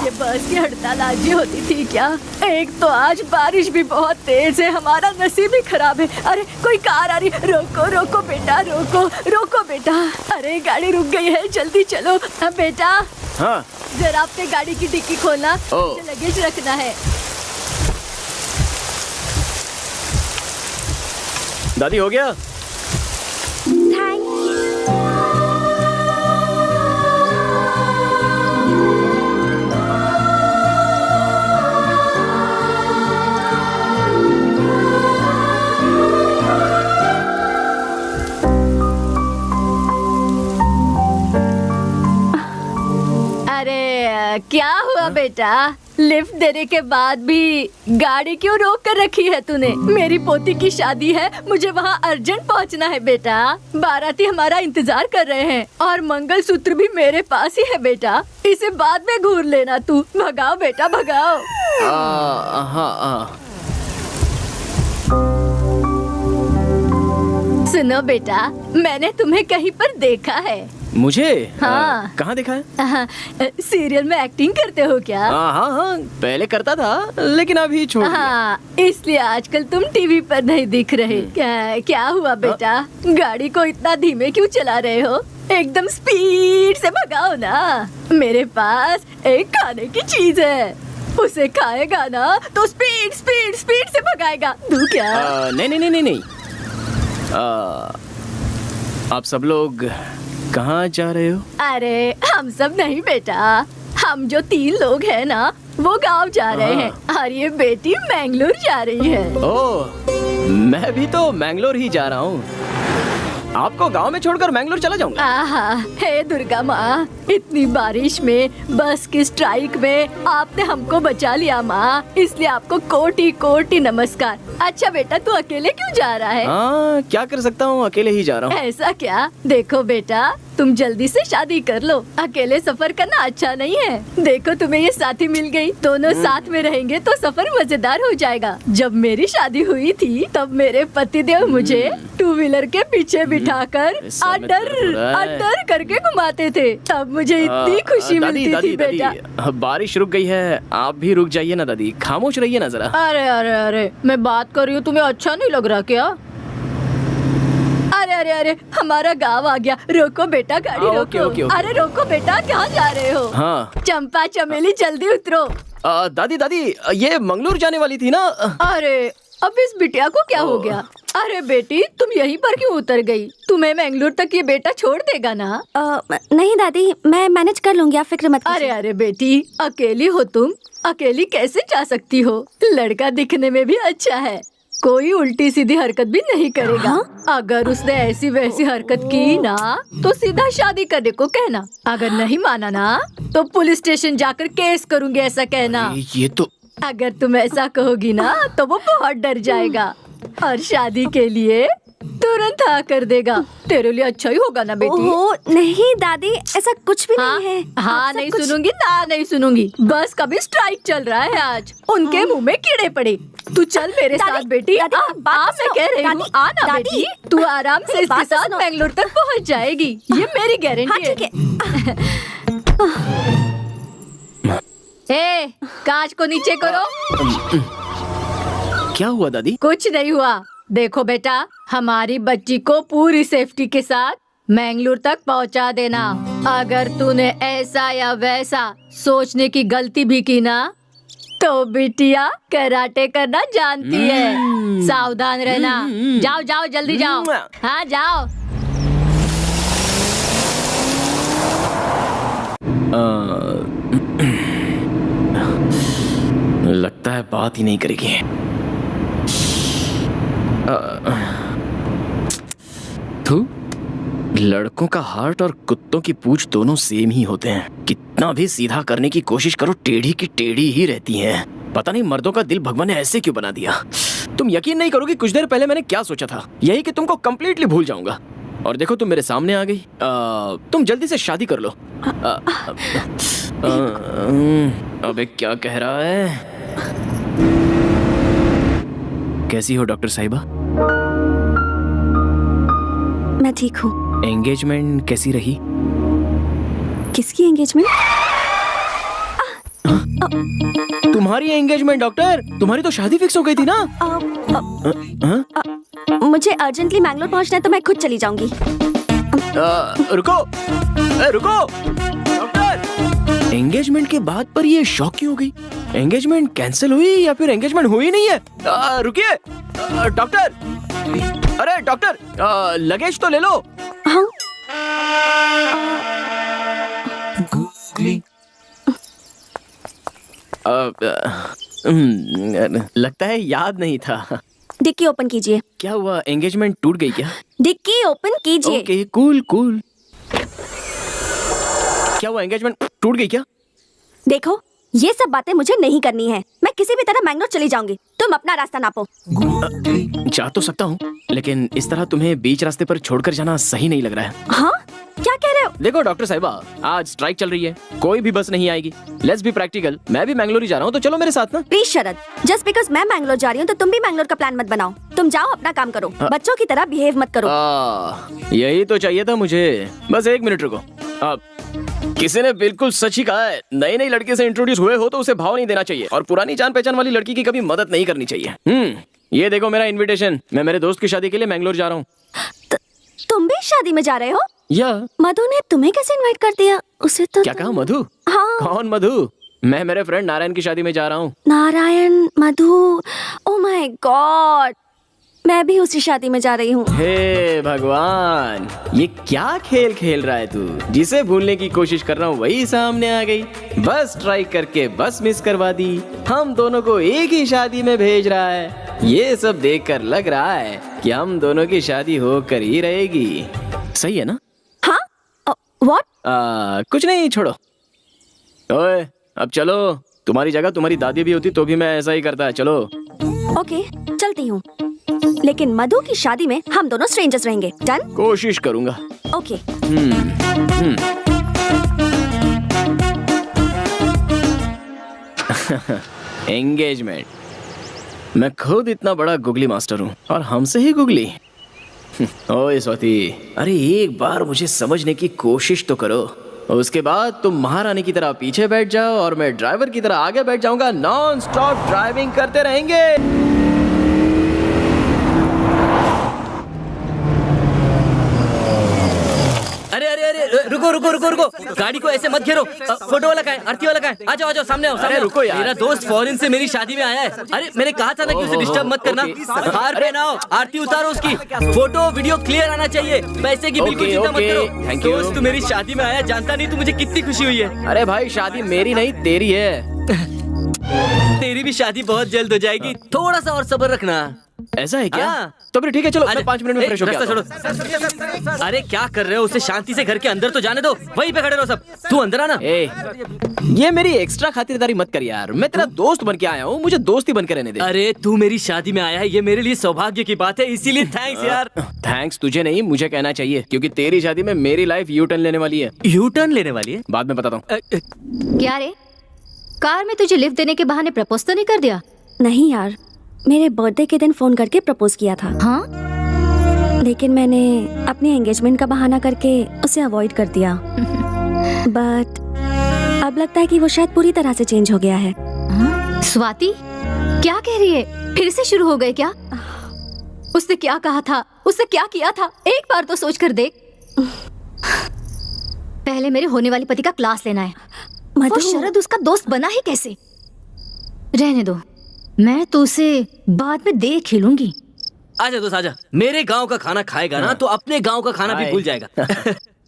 ये बस की हड़ताल आज ही होती थी क्या? एक तो आज बारिश भी बहुत तेज है, हमारा नसीब भी खराब है। अरे कोई कार आ रही, रोको रोको बेटा, रोको रोको बेटा। अरे गाड़ी रुक गई है, जल्दी चलो। बेटा हाँ, जरा अपने गाड़ी की डिक्की खोलना, मुझे लगेज रखना है। दादी हो गया? क्या हुआ बेटा? लिफ्ट देने के बाद भी गाड़ी क्यों रोक कर रखी है तूने? मेरी पोती की शादी है, मुझे वहाँ अर्जेंट पहुँचना है बेटा। बाराती हमारा इंतजार कर रहे हैं और मंगलसूत्र भी मेरे पास ही है बेटा। इसे बाद में घूर लेना तू। भगाओ बेटा भगाओ। सुनो बेटा, मैंने तुम्हें कहीं पर देखा है। मुझे? हाँ। कहाँ देखा है? सीरियल में एक्टिंग करते हो क्या? हाँ, पहले करता था लेकिन अभी छोड़ दिया। हाँ, इसलिए आजकल तुम टीवी पर नहीं दिख रहे। क्या हुआ बेटा? गाड़ी को इतना धीमे क्यों चला रहे हो? एकदम स्पीड से भगाओ ना। मेरे पास एक खाने की चीज है, उसे खाएगा ना तो स्पीड स्पीड स्पीड से भगाएगा। दूं क्या? नहीं। आप सब लोग कहाँ जा रहे हो? अरे हम सब नहीं बेटा, हम जो 3 लोग हैं ना वो गांव जा रहे हैं और ये बेटी मैंगलोर जा रही है। ओह, मैं भी तो मैंगलोर ही जा रहा हूँ। आपको गांव में छोड़कर मैंगलोर चला जाऊंगा। हे दुर्गा माँ, इतनी बारिश में बस की स्ट्राइक में आपने हमको बचा लिया माँ, इसलिए आपको कोटि कोटि नमस्कार। अच्छा बेटा, तू अकेले क्यों जा रहा है? क्या कर सकता हूँ, अकेले ही जा रहा हूँ। ऐसा क्या? देखो बेटा, तुम जल्दी से शादी कर लो, अकेले सफर करना अच्छा नहीं है। देखो तुम्हें ये साथी मिल गई, दोनों साथ में रहेंगे तो सफर मजेदार हो जाएगा। जब मेरी शादी हुई थी तब मेरे पतिदेव मुझे 2 व्हीलर के पीछे बिठाकर अड्डर करके घुमाते थे, तब मुझे इतनी खुशी मिलती थी बेटा। बारिश रुक गई है, आप भी रुक जाइए ना दादी, खामोश रहिए ना जरा। अरे अरे अरे, मैं बात कर रही हूँ, तुम्हें अच्छा नहीं लग रहा क्या? अरे अरे, हमारा गांव आ गया। रोको बेटा, गाड़ी रोको। ओके। अरे रोको बेटा, कहाँ जा रहे हो? हाँ। चंपा चमेली जल्दी उतरो। दादी ये मंगलोर जाने वाली थी ना। अरे अब इस बिटिया को क्या हो गया? अरे बेटी, तुम यहीं पर क्यों उतर गई? तुम्हें मैंगलोर तक ये बेटा छोड़ देगा ना? नहीं दादी, मैं मैनेज कर लूंगी, आप फिक्र मत कीजिए। अरे बेटी, अकेली हो तुम, अकेली कैसे जा सकती हो? लड़का दिखने में भी अच्छा है, कोई उल्टी सीधी हरकत भी नहीं करेगा। अगर उसने ऐसी वैसी हरकत की ना तो सीधा शादी करने को कहना। अगर नहीं माना ना तो पुलिस स्टेशन जाकर केस करूंगी, ऐसा कहना। ये तो अगर तुम ऐसा कहोगी ना तो वो बहुत डर जाएगा और शादी के लिए तुरंत हाँ कर देगा। तेरे लिए अच्छा ही होगा ना बेटी? नहीं दादी, ऐसा कुछ भी नहीं है। हाँ नहीं सुनूंगी ना, नहीं सुनूंगी। बस कभी स्ट्राइक चल रहा है आज, उनके मुंह में कीड़े पड़े। तू चल मेरे साथ बेटी। मैं कह रही हूँ, आना बेटी, तू आराम से इसके साथ बेंगलोर तक पहुँच जाएगी, ये मेरी गारंटी है। ए, कांच को नीचे करो। क्या हुआ दादी? कुछ नहीं हुआ। देखो बेटा, हमारी बच्ची को पूरी सेफ्टी के साथ मैंगलोर तक पहुंचा देना। अगर तूने ऐसा या वैसा सोचने की गलती भी की ना तो बिटिया कराटे करना जानती है, सावधान रहना। जाओ जाओ जल्दी जाओ। हाँ जाओ। लगता है बात ही नहीं करेगी। लड़कों का हार्ट और कुत्तों की पूंछ दोनों सेम ही होते हैं। कितना भी सीधा करने की कोशिश करो, टेढ़ी की टेढ़ी ही रहती हैं। पता नहीं मर्दों का दिल भगवान ने ऐसे क्यों बना दिया। तुम यकीन नहीं करोगी कुछ देर पहले मैंने क्या सोचा था, यही कि तुमको कंप्लीटली भूल जाऊंगा, और देखो तुम मेरे सामने आ गई। तुम जल्दी से शादी कर लो। अबे क्या कह रहा है? कैसी हो डॉक्टर साहिबा? मैं ठीक हूँ। एंगेजमेंट कैसी रही? किसकी एंगेजमेंट? तुम्हारी एंगेजमेंट डॉक्टर, तुम्हारी तो शादी फिक्स हो गई थी ना? मुझे अर्जेंटली मैंगलोर पहुंचना है तो मैं खुद चली जाऊंगी। रुको, रुको डॉक्टर। एंगेजमेंट के बाद पर ये शॉक क्यों हो गई? एंगेजमेंट कैंसिल हुई या फिर एंगेजमेंट हुई नहीं है? रुकिए डॉक्टर, अरे डॉक्टर लगेज तो ले लो। हाँ। लगता है याद नहीं था। डिक्की ओपन कीजिए। क्या हुआ, एंगेजमेंट टूट गई क्या? डिक्की ओपन कीजिए। Okay cool cool. क्या हुआ, एंगेजमेंट टूट गई क्या? देखो ये सब बातें मुझे नहीं करनी है, मैं किसी भी तरह मैंगलोर चली जाऊंगी, तुम अपना रास्ता नापो। जा तो सकता हूँ लेकिन इस तरह तुम्हें बीच रास्ते पर छोड़कर जाना सही नहीं लग रहा है। हाँ क्या कह रहे हो? देखो डॉक्टर साहिबा, आज स्ट्राइक चल रही है, कोई भी बस नहीं आएगी। लेट्स बी प्रैक्टिकल, मैं भी मैंगलोर ही जा रहा हूँ तो चलो मेरे साथ ना। प्लीज शरद, जस्ट बिकॉज मैं मैंगलोर जा रही हूँ तो तुम भी मैंगलोर का प्लान मत बनाओ। तुम जाओ अपना काम करो, बच्चों की तरह बिहेव मत करो। यही तो चाहिए था मुझे। बस एक मिनट रुको। किसी ने बिल्कुल सच ही कहा है, नई नई लड़की से इंट्रोड्यूस हुए हो तो उसे भाव नहीं देना चाहिए और पुरानी जान पहचान वाली लड़की की कभी मदद नहीं करनी चाहिए। ये देखो मेरा इनविटेशन, मैं मेरे दोस्त की शादी के लिए मैंगलोर जा रहा हूँ। तुम भी शादी में जा रहे हो? या मधु ने तुम्हें कैसे इनवाइट कर दिया? उसे तो क्या कहा मधु? हाँ। कौन मधु? मैं मेरे फ्रेंड नारायण की शादी में जा रहा हूँ। नारायण, मधु, ओह माय गॉड, मैं भी उसी शादी में जा रही हूँ। हे भगवान, ये क्या खेल खेल रहा है तू? जिसे भूलने की कोशिश कर रहा हूँ वही सामने आ गई। बस ट्राई करके बस मिस करवा दी। हम दोनों को एक ही शादी में भेज रहा है। ये सब देखकर लग रहा है कि हम दोनों की शादी होकर ही रहेगी। सही है ना? हाँ? व्हाट? कुछ नहीं, छोड़ो। ओए अब चलो, तुम्हारी जगह तुम्हारी दादी भी होती तो भी मैं ऐसा ही करता है। चलो। ओके चलती हूँ, लेकिन मधु की शादी में हम दोनों स्ट्रेंजर्स रहेंगे। डन? कोशिश करूंगा। ओके। एंगेजमेंट। मैं खुद इतना बड़ा गुगली मास्टर हूँ और हमसे ही गुगली। ओए स्वाति, अरे एक बार मुझे समझने की कोशिश तो करो। उसके बाद तुम महारानी की तरह पीछे बैठ जाओ और मैं ड्राइवर की तरह आगे बैठ जाऊंगा। नॉन स्टॉप ड्राइविंग करते रहेंगे। अरे अरे अरे रुको रुको रुको रुको, गाड़ी को ऐसे मत घेरो। फोटो वाला कहाँ है? आरती वाला कहाँ है? आ जाओ आ जाओ, सामने आओ सामने। रुको यार, मेरा दोस्त फॉरेन से मेरी शादी में आया है। अरे मैंने कहा था ना कि उसे डिस्टर्ब मत करना। हार पहनाओ, आरती उतारो उसकी। फोटो वीडियो क्लियर आना चाहिए, पैसे की बिल्कुल चिंता मत करो। Thank you. दोस्त तू मेरी शादी में आया, जानता नहीं तू मुझे कितनी खुशी हुई है। अरे भाई शादी मेरी नहीं तेरी है। तेरी भी शादी बहुत जल्द हो जाएगी, थोड़ा सा और सब्र रखना। ऐसा है क्या? तो फिर ठीक है, चलो मैं 5 मिनट में फ्रेश हो रास्ता छोड़ो। अरे क्या कर रहे हो? उसे शांति से घर के अंदर तो जाने दो, वहीं पे खड़े रहो सब। तू अंदर आना। ये मेरी एक्स्ट्रा खातिरदारी मत कर यार, मैं तेरा दोस्त बन के आया हूँ, मुझे दोस्ती बन के रहने दे। अरे तू मेरी शादी में आया है, ये मेरे लिए सौभाग्य की बात है, इसीलिए थैंक्स यार। थैंक्स तुझे नहीं, मुझे कहना चाहिए, क्योंकि तेरी शादी में मेरी लाइफ यू टर्न लेने वाली है। यू टर्न लेने वाली है? बाद में बताता हूँ। क्या रे, कार में तुझे लिफ्ट देने के बहाने प्रपोज तो नहीं कर दिया? नहीं यार, मेरे बर्थडे के दिन फोन करके प्रपोज किया था। हाँ? लेकिन मैंने अपनी एंगेजमेंट का बहाना करके उसे अवॉइड कर दिया। बट अब लगता है कि वो शायद पूरी तरह से चेंज हो गया है। स्वाति क्या कह रही है? फिर से शुरू हो गए क्या? उसने क्या कहा था, उसने क्या किया था, एक बार तो सोच कर देख। पहले मेरे होने वाली पति का क्लास लेना है। वो शरद उसका दोस्त बना ही कैसे? रहने दो, मैं तो उसे बाद में देख ही लूंगी। आजा दोस्त आजा, मेरे गांव का खाना खाएगा ना तो अपने गांव का खाना भी भूल जाएगा।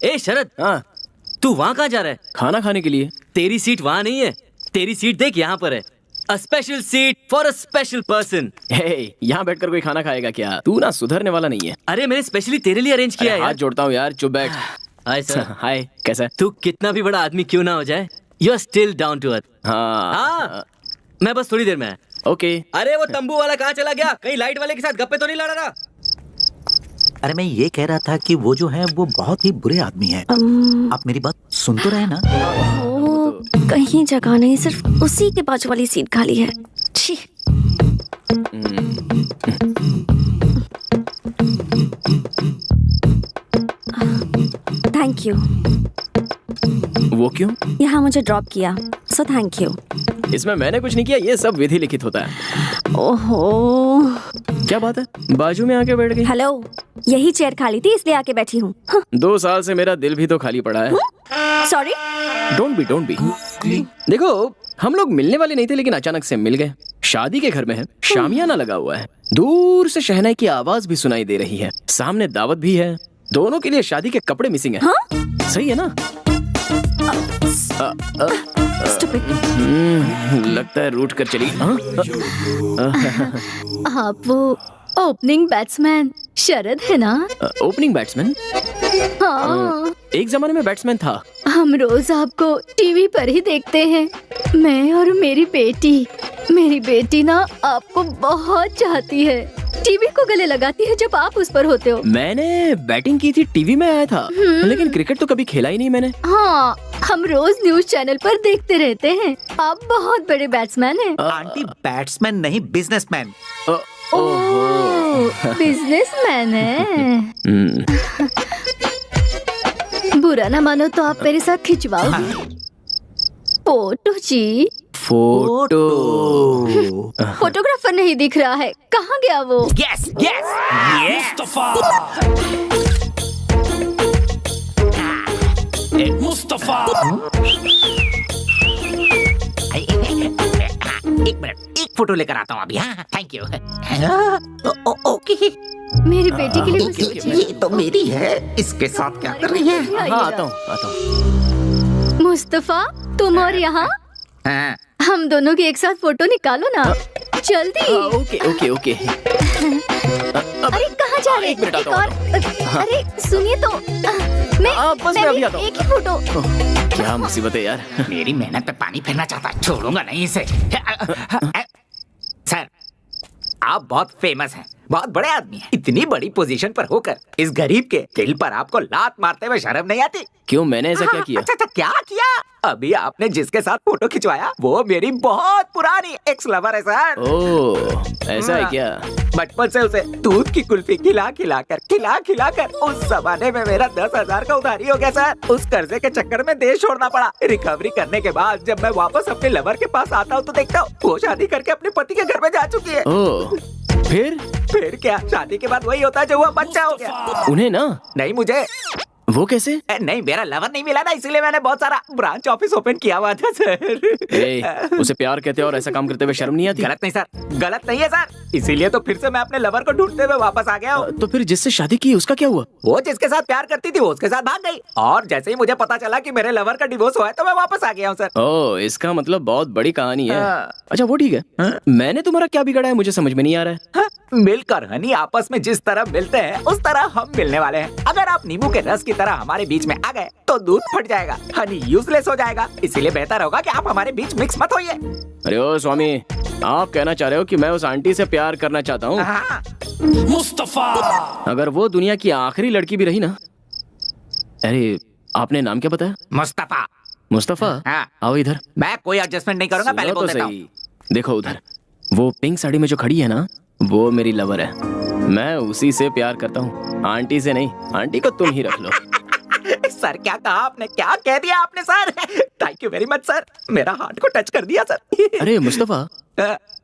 ए शरद, तू वहाँ कहाँ जा रहा है? खाना खाने के लिए। तेरी सीट वहाँ नहीं है, तेरी सीट देख यहाँ पर है। A special seat for a special person। यहाँ बैठकर कोई खाना खाएगा क्या? तू ना सुधरने वाला नहीं है। अरे मैंने स्पेशली तेरे लिए अरेंज किया है। हाथ जोड़ता हूँ यार, चुप बैठ। Hi sir. हाय, कैसा है? तू कितना भी बड़ा आदमी क्यों ना हो जाए, you are still down to earth. हाँ। मैं बस थोड़ी देर में आया। ओके। अरे वो तंबू वाला कहाँ चला गया? कहीं लाइट वाले के साथ गप्पे तो नहीं लड़ा रहा? अरे मैं ये कह रहा था कि वो जो है वो बहुत ही बुरे आदमी है। आप मेरी बात सुन तो रहे ना? कहीं जगह नहीं, सिर्फ उसी के बाजू वाली सीट खाली है। छी। Thank you. वो क्यों? यहाँ मुझे ड्रॉप किया, सो थैंक यू। इसमें मैंने कुछ नहीं किया, ये सब विधि लिखित होता है। ओहो, क्या बात है, बाजू में आके बैठ गई? हेलो, यही चेयर खाली थी इसलिए आके बैठी हूँ। 2 साल से मेरा दिल भी तो खाली पड़ा है। सॉरी। Don't be. देखो, हम लोग मिलने वाले नहीं थे लेकिन अचानक से मिल गए। शादी के घर में है, शामियाना लगा हुआ है, दूर से शहनाई की आवाज भी सुनाई दे रही है, सामने दावत भी है, दोनों के लिए शादी के कपड़े मिसिंग है। सही है ना? लगता है रूठ कर चली। आप वो ओपनिंग बैट्समैन शरद है ना? Opening batsman? हाँ। एक जमाने में बैट्समैन था। हम रोज आपको टीवी पर ही देखते हैं, मैं और मेरी बेटी ना आपको बहुत चाहती है, टीवी को गले लगाती है जब आप उस पर होते हो। मैंने बैटिंग की थी, टीवी में आया था, लेकिन क्रिकेट तो कभी खेला ही नहीं मैंने। हाँ, हम रोज न्यूज चैनल पर देखते रहते हैं, आप बहुत बड़े बैट्समैन हैं। आंटी बैट्समैन नहीं, बिजनेसमैन। बिजनेसमैन है। बुरा ना मानो तो आप मेरे साथ खिंचवाओगे फोटो जी? फोटो? फोटोग्राफर नहीं दिख रहा है, कहाँ गया वो? Yes yes Mustafa. मुस्तफा, एक मिनट, एक फोटो लेकर आता हूँ अभी। हाँ, थैंक यू। ओके, मेरी बेटी के लिए ये तो मेरी है, इसके साथ क्या कर रही है? हाँ, आता हूँ। मुस्तफा, तुम और यहाँ? हाँ। हम दोनों की एक साथ फोटो निकालो ना, जल्दी। ओके। अरे कहाँ जा रहे? एक और। अरे सुनिए तो, मैं अभी आता हूँ। एक ही फोटो। क्या मुसीबत है यार। मेरी मेहनत पे पानी फेरना चाहता, छोड़ूंगा नहीं इसे। सर, आप बहुत फेमस हैं, बहुत बड़े आदमी हैं। इतनी बड़ी पोजीशन पर होकर इस गरीब के दिल पर आपको लात मारते हुए शर्म नहीं आती? क्यों, मैंने ऐसा क्या किया? अच्छा, क्या किया? अभी आपने जिसके साथ फोटो खिंचवाया वो मेरी बहुत पुरानी एक्स लवर है सर। ओह, ऐसा है क्या? बचपन से उसे दूध की कुल्फी खिला कर उस जमाने में मेरा 10,000 का उधारी हो गया सर। उस कर्जे के चक्कर में देश छोड़ना पड़ा। रिकवरी करने के बाद जब मैं वापस अपने लवर के पास आता हूँ तो देखता हूँ वो शादी करके अपने पति के घर में जा चुकी है। ओह, फिर क्या, शादी के बाद वही होता है जो हुआ, बच्चा हो गया। उन्हें ना? नहीं, मुझे। वो कैसे? नहीं, मेरा लवर नहीं मिला ना, इसीलिए मैंने बहुत सारा ब्रांच ऑफिस ओपन किया हुआ था सर। उसे प्यार कहते हैं और ऐसा काम करते हुए शर्म नहीं आती? गलत नहीं सर, गलत नहीं है सर, इसीलिए तो फिर से मैं अपने लवर को ढूंढते हुए वापस आ गया हूँ। तो फिर जिससे शादी की उसका क्या हुआ? वो जिसके साथ प्यार करती थी वो उसके साथ भाग गई, और जैसे ही मुझे पता चला कि मेरे लवर का डिवोर्स हुआ है तो मैं वापस आ गया हूँ सर। ओह, इसका मतलब बहुत बड़ी कहानी है। अच्छा, वो ठीक है। मैंने तुम्हारा क्या बिगाड़ा है, मुझे समझ में नहीं आ रहा है। मिलकर हनी आपस में जिस तरह मिलते हैं उस तरह हम मिलने वाले हैं। अगर आप नींबू के रस की तरह हमारे बीच में आ गए तो दूध फट जाएगा, हनी यूजलेस हो जाएगा। इसीलिए बेहतर होगा कि आप हमारे बीच मिक्स मत होइए। अरे ओ स्वामी, आप कहना चाह रहे हो कि मैं उस आंटी से प्यार करना चाहता हूँ? हाँ। मुस्तफा, अगर वो दुनिया की आखिरी लड़की भी रही ना। अरे, आपने नाम क्या बताया? मुस्तफा। मुस्तफा? हाँ। आओ इधर। मैं कोई एडजस्टमेंट नहीं करूंगा, पहले बोल देता हूँ। देखो उधर, वो पिंक साड़ी में जो खड़ी है ना, वो मेरी लवर है। मैं उसी से प्यार करता हूँ, आंटी से नहीं। आंटी को तुम ही रख लो। सर, क्या कहा आपने, क्या कह दिया आपने sir? Thank you very much sir, मेरा हार्ट को टच कर दिया सर। अरे मुस्तफा,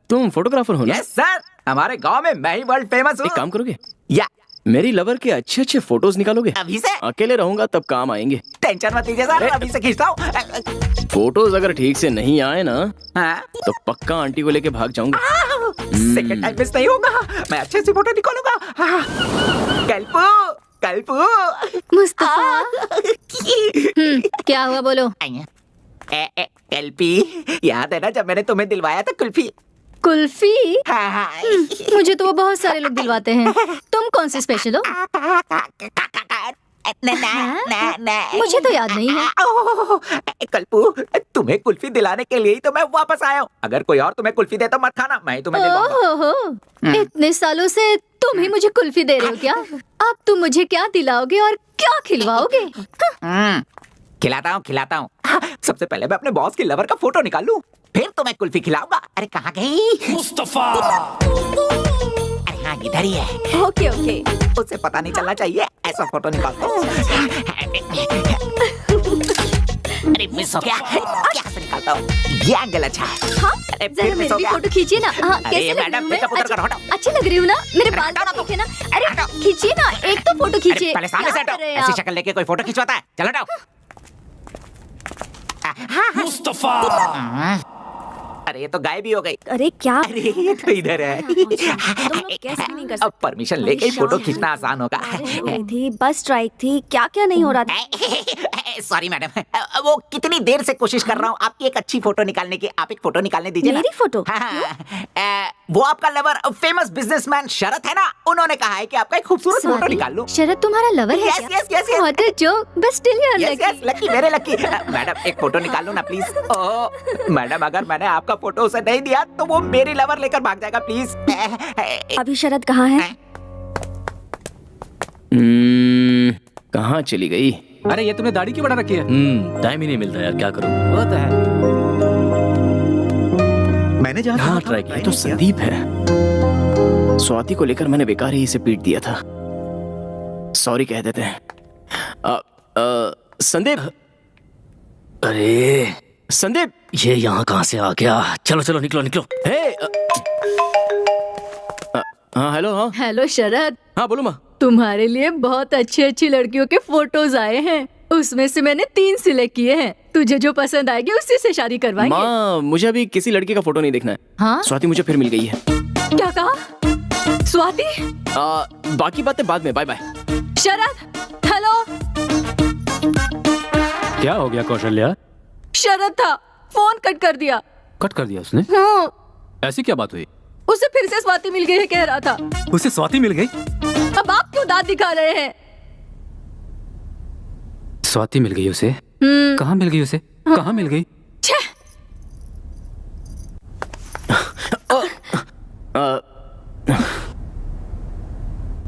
तुम फोटोग्राफर हो ना? यस सर, हमारे गांव में मैं ही वर्ल्ड फेमस हूँ। एक काम करोगे? या मेरी लवर के अच्छे अच्छे फोटोज निकालोगे? अभी से? अकेले रहूंगा तब काम आएंगे। टेंशन मत लीजिए सर, अभी से खींचता हूँ। फोटोज अगर ठीक से नहीं आए ना, हाँ? तो पक्का आंटी को लेके भाग जाऊंगा। सेकंड टाइम मिस नहीं होगा, मैं अच्छे से फोटो निकालूंगा। कल्पू मुस्तफा। क्या हुआ, बोलो। एलपी, याद है ना जब मैंने तुम्हें दिलवाया था कुल्फी? कुल्फी? हाँ। मुझे तो वो बहुत सारे लोग दिलवाते हैं, तुम कौन से स्पेशल हो? ना, मुझे तो याद नहीं है। कल्पू, तुम्हें कुल्फी दिलाने के लिए ही तो मैं वापस आया हूँ। अगर कोई और तुम्हें कुल्फी दे तो मत खाना, मैं ही तुम्हें दिलवाऊंगा। ओहो, इतने सालों से तुम ही मुझे कुल्फी दे रहे हो क्या? अब तुम मुझे क्या दिलाओगे और क्या खिलवाओगे? खिलाता हूँ। सबसे पहले मैं अपने बॉस की लवर का फोटो निकाल लूं, फिर तो मैं कुल्फी खिलाऊंगा। अरे कहाँ गई मुस्तफा? अरे हाँ, इधर ही है। ओके ओके, उसे पता नहीं चलना चाहिए। ऐसा फोटो निकालता हूँ। अरे मिस हो गया। क्या से निकालता हूँ? ये एंगल अच्छा है। हाँ, अरे जरा फिर मिस मेरी हो भी गया। फोटो खींचिए ना। हाँ, अरे कैसे लग रही मैडम, हूँ मैं? मेकअप उतर कर हटाओ। अच्छी लग रही हूँ ना? मेरे बाल खींचिए ना। अरे खींचिए ना, एक तो फोटो खींचिए। पहले सामने से क्या हटो। कर रहे हैं ऐसी आप? शक्ल लेके कोई फोटो खिंचवाता है? चलो हटाओ। मुस्तफा! अरे ये तो गायब ही हो गई। अरे क्या? अरे ये तो इधर है। नहीं कर अब परमिशन लेके ही फोटो खींचना आसान होगा। थी, बस स्ट्राइक थी, क्या क्या नहीं हो रहा था। सॉरी मैडम, वो कितनी देर से कोशिश कर रहा हूँ आपकी एक अच्छी फोटो निकालने की। आप एक फोटो निकालने दीजिए ना। मेरी फोटो? वो आपका लवर फेमस बिजनेसमैन शरद है ना, उन्होंने कहा है कि आपका एक खूबसूरत फोटो निकाल लूं। शरद तुम्हारा लवर है Yes, क्या? yes, yes, yes. What a joke, but still you're Yes, lucky. yes, lucky, very lucky. Madam एक फोटो निकाल लो ना प्लीज। ओह मैडम, अगर मैंने आपका फोटो उसे नहीं दिया तो वो मेरी लवर लेकर भाग जाएगा प्लीज। अभी शरद कहाँ है? कहाँ चली गई? अरे ये तुमने दाढ़ी क्यों बढ़ा रखी है? टाइम ही नहीं मिलता यार, क्या करूँ। वो तो है। मैंने जहाँ हाँ ट्राई किया। तो संदीप है। स्वाति को लेकर मैंने बेकार ही इसे पीट दिया था। सॉरी कह देते हैं। संदीप। अरे संदीप, ये यहाँ कहाँ से आ गया? चलो चलो निकलो निकलो। हाँ हेलो। हाँ हेलो शरद। हाँ बोलो माँ। तुम्हारे लिए बहुत अच्छी अच्छी लड़कियों के फोटोज आए हैं, उसमें से मैंने 3 सिलेक्ट किए हैं। तुझे जो पसंद आएगी उसी से शादी करवाएंगे। माँ मुझे अभी किसी लड़की का फोटो नहीं देखना है। हाँ? स्वाति मुझे फिर मिल गई है। क्या कहा? स्वाति? बाकी बातें बाद में। Bye bye. शरद, हेलो। क्या हो गया कौशल्या? शरद था, फोन कट कर दिया। कट कर दिया उसने? हाँ। ऐसी क्या बात हुई? उसे फिर से स्वाति मिल गई है कह रहा था। उसे स्वाति मिल गई? अब आप क्यों दांत दिखा रहे हैं? स्वाति मिल गई उसे? कहाँ मिल गई उसे? कहाँ मिल गई?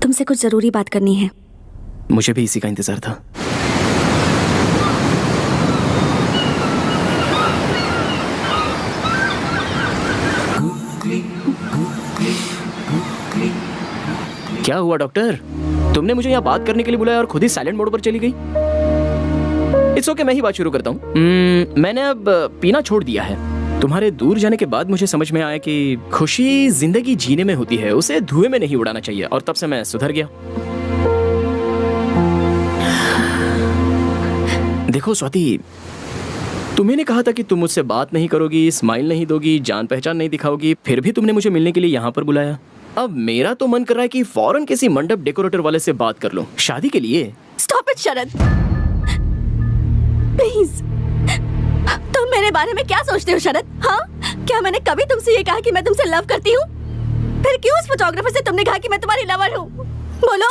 तुमसे कुछ जरूरी बात करनी है। मुझे भी इसी का इंतजार था। क्या हुआ डॉक्टर? तुमने मुझे यहाँ बात करने के लिए बुलाया और खुद ही साइलेंट मोड पर चली गई। इट्स ओके, मैं ही बात शुरू करता हूँ। मैंने अब पीना छोड़ दिया है। तुम्हारे दूर जाने के बाद मुझे समझ में आया कि खुशी जिंदगी जीने में होती है, उसे धुएं में नहीं उड़ाना चाहिए, और तब से मैं सुधर गया। देखो स्वाति, तुम्हें कहा था कि तुम मुझसे बात नहीं करोगी, स्माइल नहीं दोगी, जान पहचान नहीं दिखाओगी, फिर भी तुमने मुझे मिलने के लिए यहाँ पर बुलाया। अब मेरा तो मन कर रहा है कि फौरन किसी मंडप डेकोरेटर वाले से बात कर लूं शादी के लिए। Stop it Sharad, please. तुम मेरे बारे में क्या सोचते हो शरद? हाँ, क्या मैंने कभी तुमसे ये कहा कि मैं तुमसे लव करती हूँ? फिर क्यों उस फोटोग्राफर से तुमने कहा कि मैं तुम्हारी लवर हूँ? बोलो।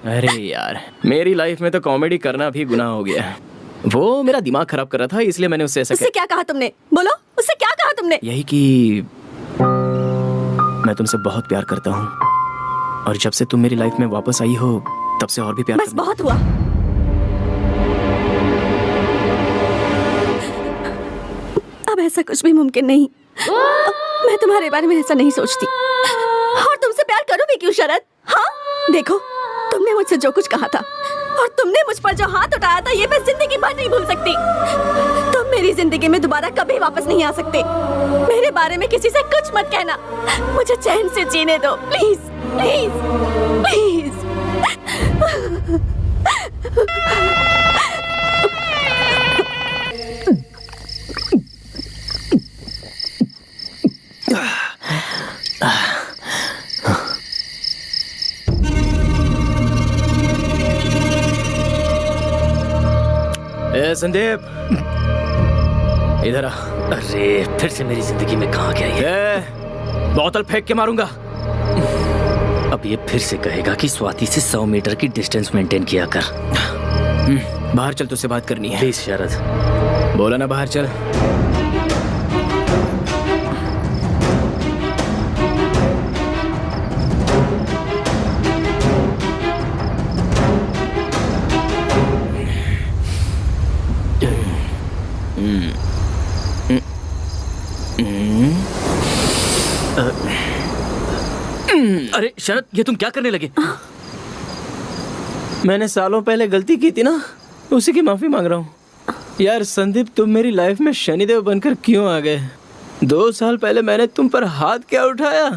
अरे यार, मेरी लाइफ में तो कॉमेडी करना भी गुनाह हो गया है। वो मेरा दिमाग खराब कर रहा था, इसलिए मैंने उससे ऐसा उससे क्या कहा तुमने? बोलो, उससे क्या कहा तुमने? यही कि मैं तुमसे बहुत प्यार करता हूँ, और जब से तुम मेरी लाइफ में वापस आई हो तब से और भी प्यार। बस बहुत हुआ। अब ऐसा कुछ भी मुमकिन नहीं। मैं तुम्हारे बारे में ऐसा नहीं सोचती, और तुमसे प्यार करूं भी क्यों शरद? हाँ देखो, तुमने मुझसे जो कुछ कहा था और तुमने मुझ पर जो हाथ उठाया था, ये मैं जिंदगी भर नहीं भूल सकती। तुम मेरी जिंदगी में दोबारा कभी वापस नहीं आ सकते। मेरे बारे में किसी से कुछ मत कहना। मुझे चैन से जीने दो, प्लीज प्लीज प्लीज। संदीप, इधर आ। अरे फिर से मेरी जिंदगी में कहाँ गया ये? बोतल फेंक के मारूंगा। अब ये फिर से कहेगा कि स्वाति से 100 मीटर की डिस्टेंस मेंटेन किया कर। बाहर चल, तुझसे बात करनी है। प्लीज शरद। बोला ना बाहर चल। अरे शरद, ये तुम क्या करने लगे? मैंने सालों पहले गलती की थी ना, उसी की माफी मांग रहा हूँ। यार संदीप, तुम मेरी लाइफ में शनिदेव बनकर क्यों आ गए? 2 साल पहले मैंने तुम पर हाथ क्या उठाया?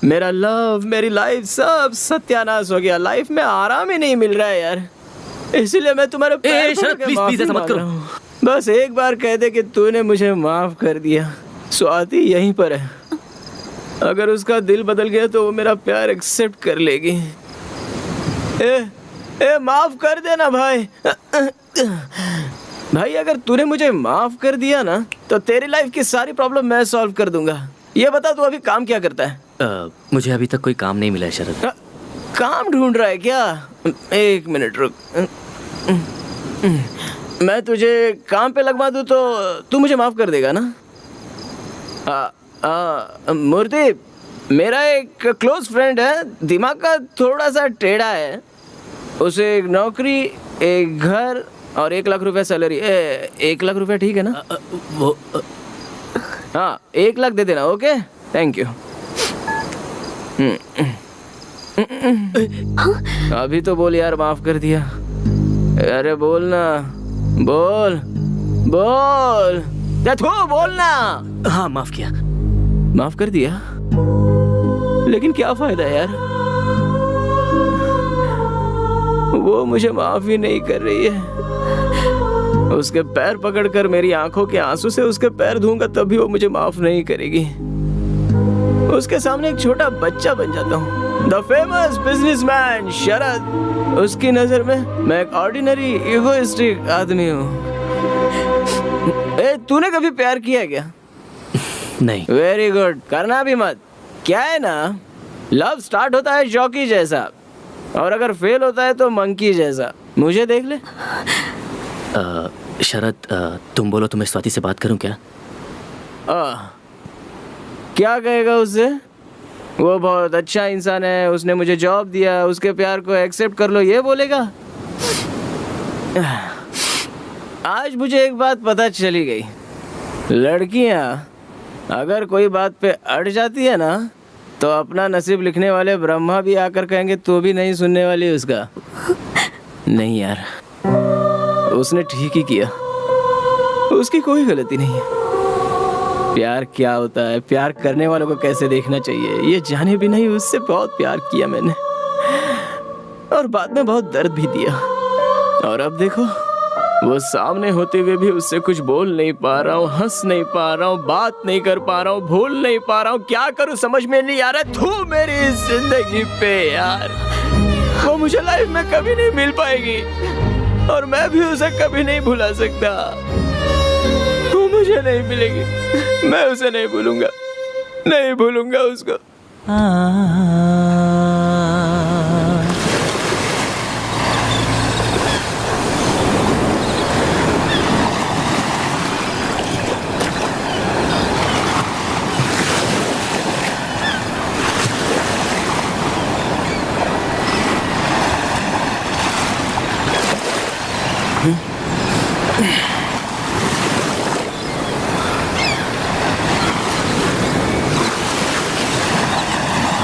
मेरा लव, मेरी लाइफ सब सत्यानाश हो गया। लाइफ में आराम ही नहीं मिल रहा है यार, इसलिए मैं तुम्हारे पैर पकड़ के प्लीज ऐसा मत माफी करो। मांग रहा हूँ। बस एक बार कह दे कि तूने मुझे माफ कर दिया। स्वाति यहीं पर है, अगर उसका दिल बदल गया तो वो मेरा प्यार एक्सेप्ट कर लेगी। ए माफ कर देना भाई। भाई अगर तूने मुझे माफ कर दिया ना तो तेरी लाइफ की सारी प्रॉब्लम मैं सॉल्व कर दूंगा। ये बता तू अभी काम क्या करता है? मुझे अभी तक कोई काम नहीं मिला है शरद। काम ढूंढ रहा है क्या? 1 मिनट रुक, मैं तुझे काम पे लगवा दूं तो तू मुझे माफ कर देगा ना? मूर्ति, मेरा एक क्लोज फ्रेंड है, दिमाग का थोड़ा सा टेढ़ा है। उसे एक नौकरी, एक घर और 1 लाख रुपए सैलरी। 1 लाख रुपए ठीक है ना? हाँ 1 लाख दे देना। Okay, thank you. अभी तो बोल यार, माफ कर दिया। अरे बोल ना, बोल बोल, बोल ना। हाँ माफ किया। माफ कर दिया, लेकिन क्या फायदा यार, वो मुझे माफ ही नहीं कर रही है। उसके पैर पकड़कर मेरी आंखों के आंसू से उसके पैर धोऊंगा तब भी वो मुझे माफ नहीं करेगी। उसके सामने एक छोटा बच्चा बन जाता हूँ। द फेमस बिजनेसमैन शरद, उसकी नजर में मैं एक ऑर्डिनरी इगोइस्टिक आदमी हूँ। तूने कभी प्यार किया क्या? नहीं। वेरी गुड, करना भी मत। क्या है ना, लव स्टार्ट होता है जॉकी जैसा और अगर फेल होता है तो मंकी जैसा। मुझे देख ले। शरद, तुम बोलो तो मैं स्वाति से बात करूं क्या? क्या कहेगा उससे? वो बहुत अच्छा इंसान है, उसने मुझे जॉब दिया, उसके प्यार को एक्सेप्ट कर लो, ये बोलेगा? आज मुझे एक बात पता चली गई, लड़कियां अगर कोई बात पे अड़ जाती है ना तो अपना नसीब लिखने वाले ब्रह्मा भी आकर कहेंगे तू भी नहीं सुनने वाली उसका। नहीं यार, उसने ठीक ही किया, उसकी कोई गलती नहीं है। प्यार क्या होता है, प्यार करने वालों को कैसे देखना चाहिए, ये जाने भी नहीं उससे बहुत प्यार किया मैंने और बाद में बहुत दर्द भी दिया। और अब देखो, वो सामने होते हुए भी उससे कुछ बोल नहीं पा रहा हूँ, हंस नहीं पा रहा हूँ, बात नहीं कर पा रहा हूँ, भूल नहीं पा रहा हूँ। क्या करूँ समझ में नहीं आ रहा। तू मेरी जिंदगी पे यार, वो मुझे लाइफ में कभी नहीं मिल पाएगी और मैं भी उसे कभी नहीं भुला सकता। वो मुझे नहीं मिलेगी, मैं उसे नहीं भूलूंगा, नहीं भूलूंगा उसको।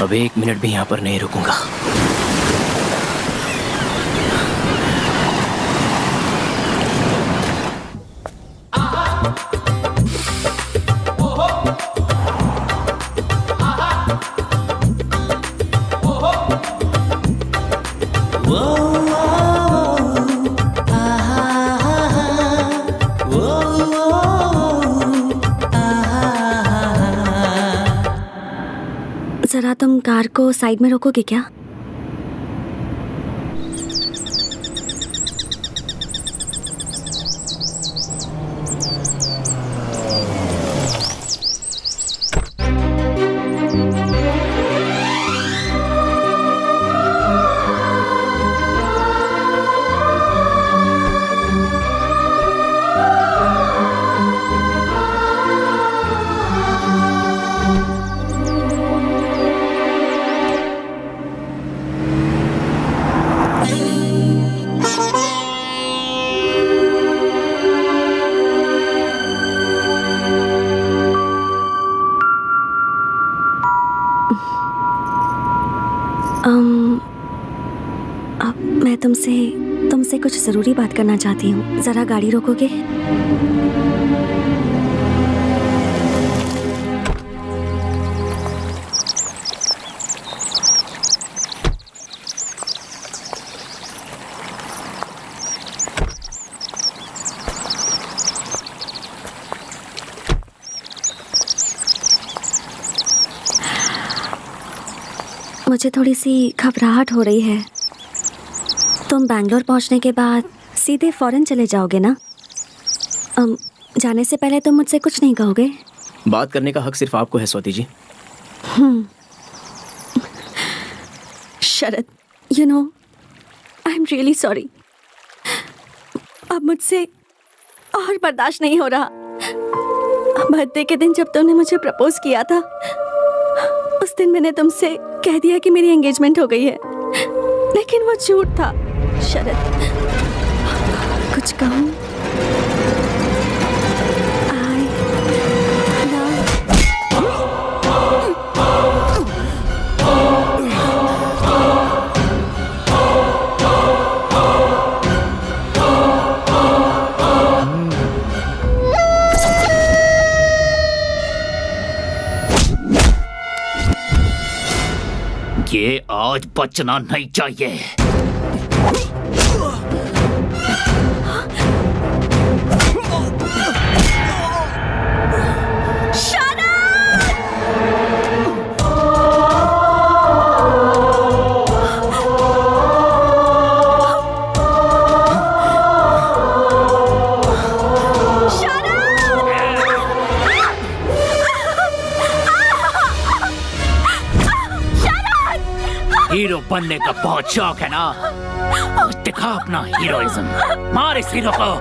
अब 1 मिनट भी यहाँ पर नहीं रुकूंगा। जरा तुम कार को साइड में रोकोगे क्या? तुमसे कुछ जरूरी बात करना चाहती हूँ। जरा गाड़ी रोकोगे? मुझे थोड़ी सी घबराहट हो रही है। तुम बैंगलोर पहुंचने के बाद सीधे फॉरेन चले जाओगे ना? जाने से पहले तुम मुझसे कुछ नहीं कहोगे? बात करने का हक सिर्फ आपको है Swati ji. Sharad, you know, I am really sorry. अब मुझसे और बर्दाश्त नहीं हो रहा। बर्थडे के दिन जब तुमने मुझे प्रपोज किया था, उस दिन मैंने तुमसे कह दिया कि मेरी एंगेजमेंट हो गई है, लेकिन वो झूठ था। शरद, कुछ कहूँ? ये आज बचना नहीं चाहिए। हीरो बनने का बहुत शौक है ना? दिखा अपना हीरोइज्म। मार इस हीरो को।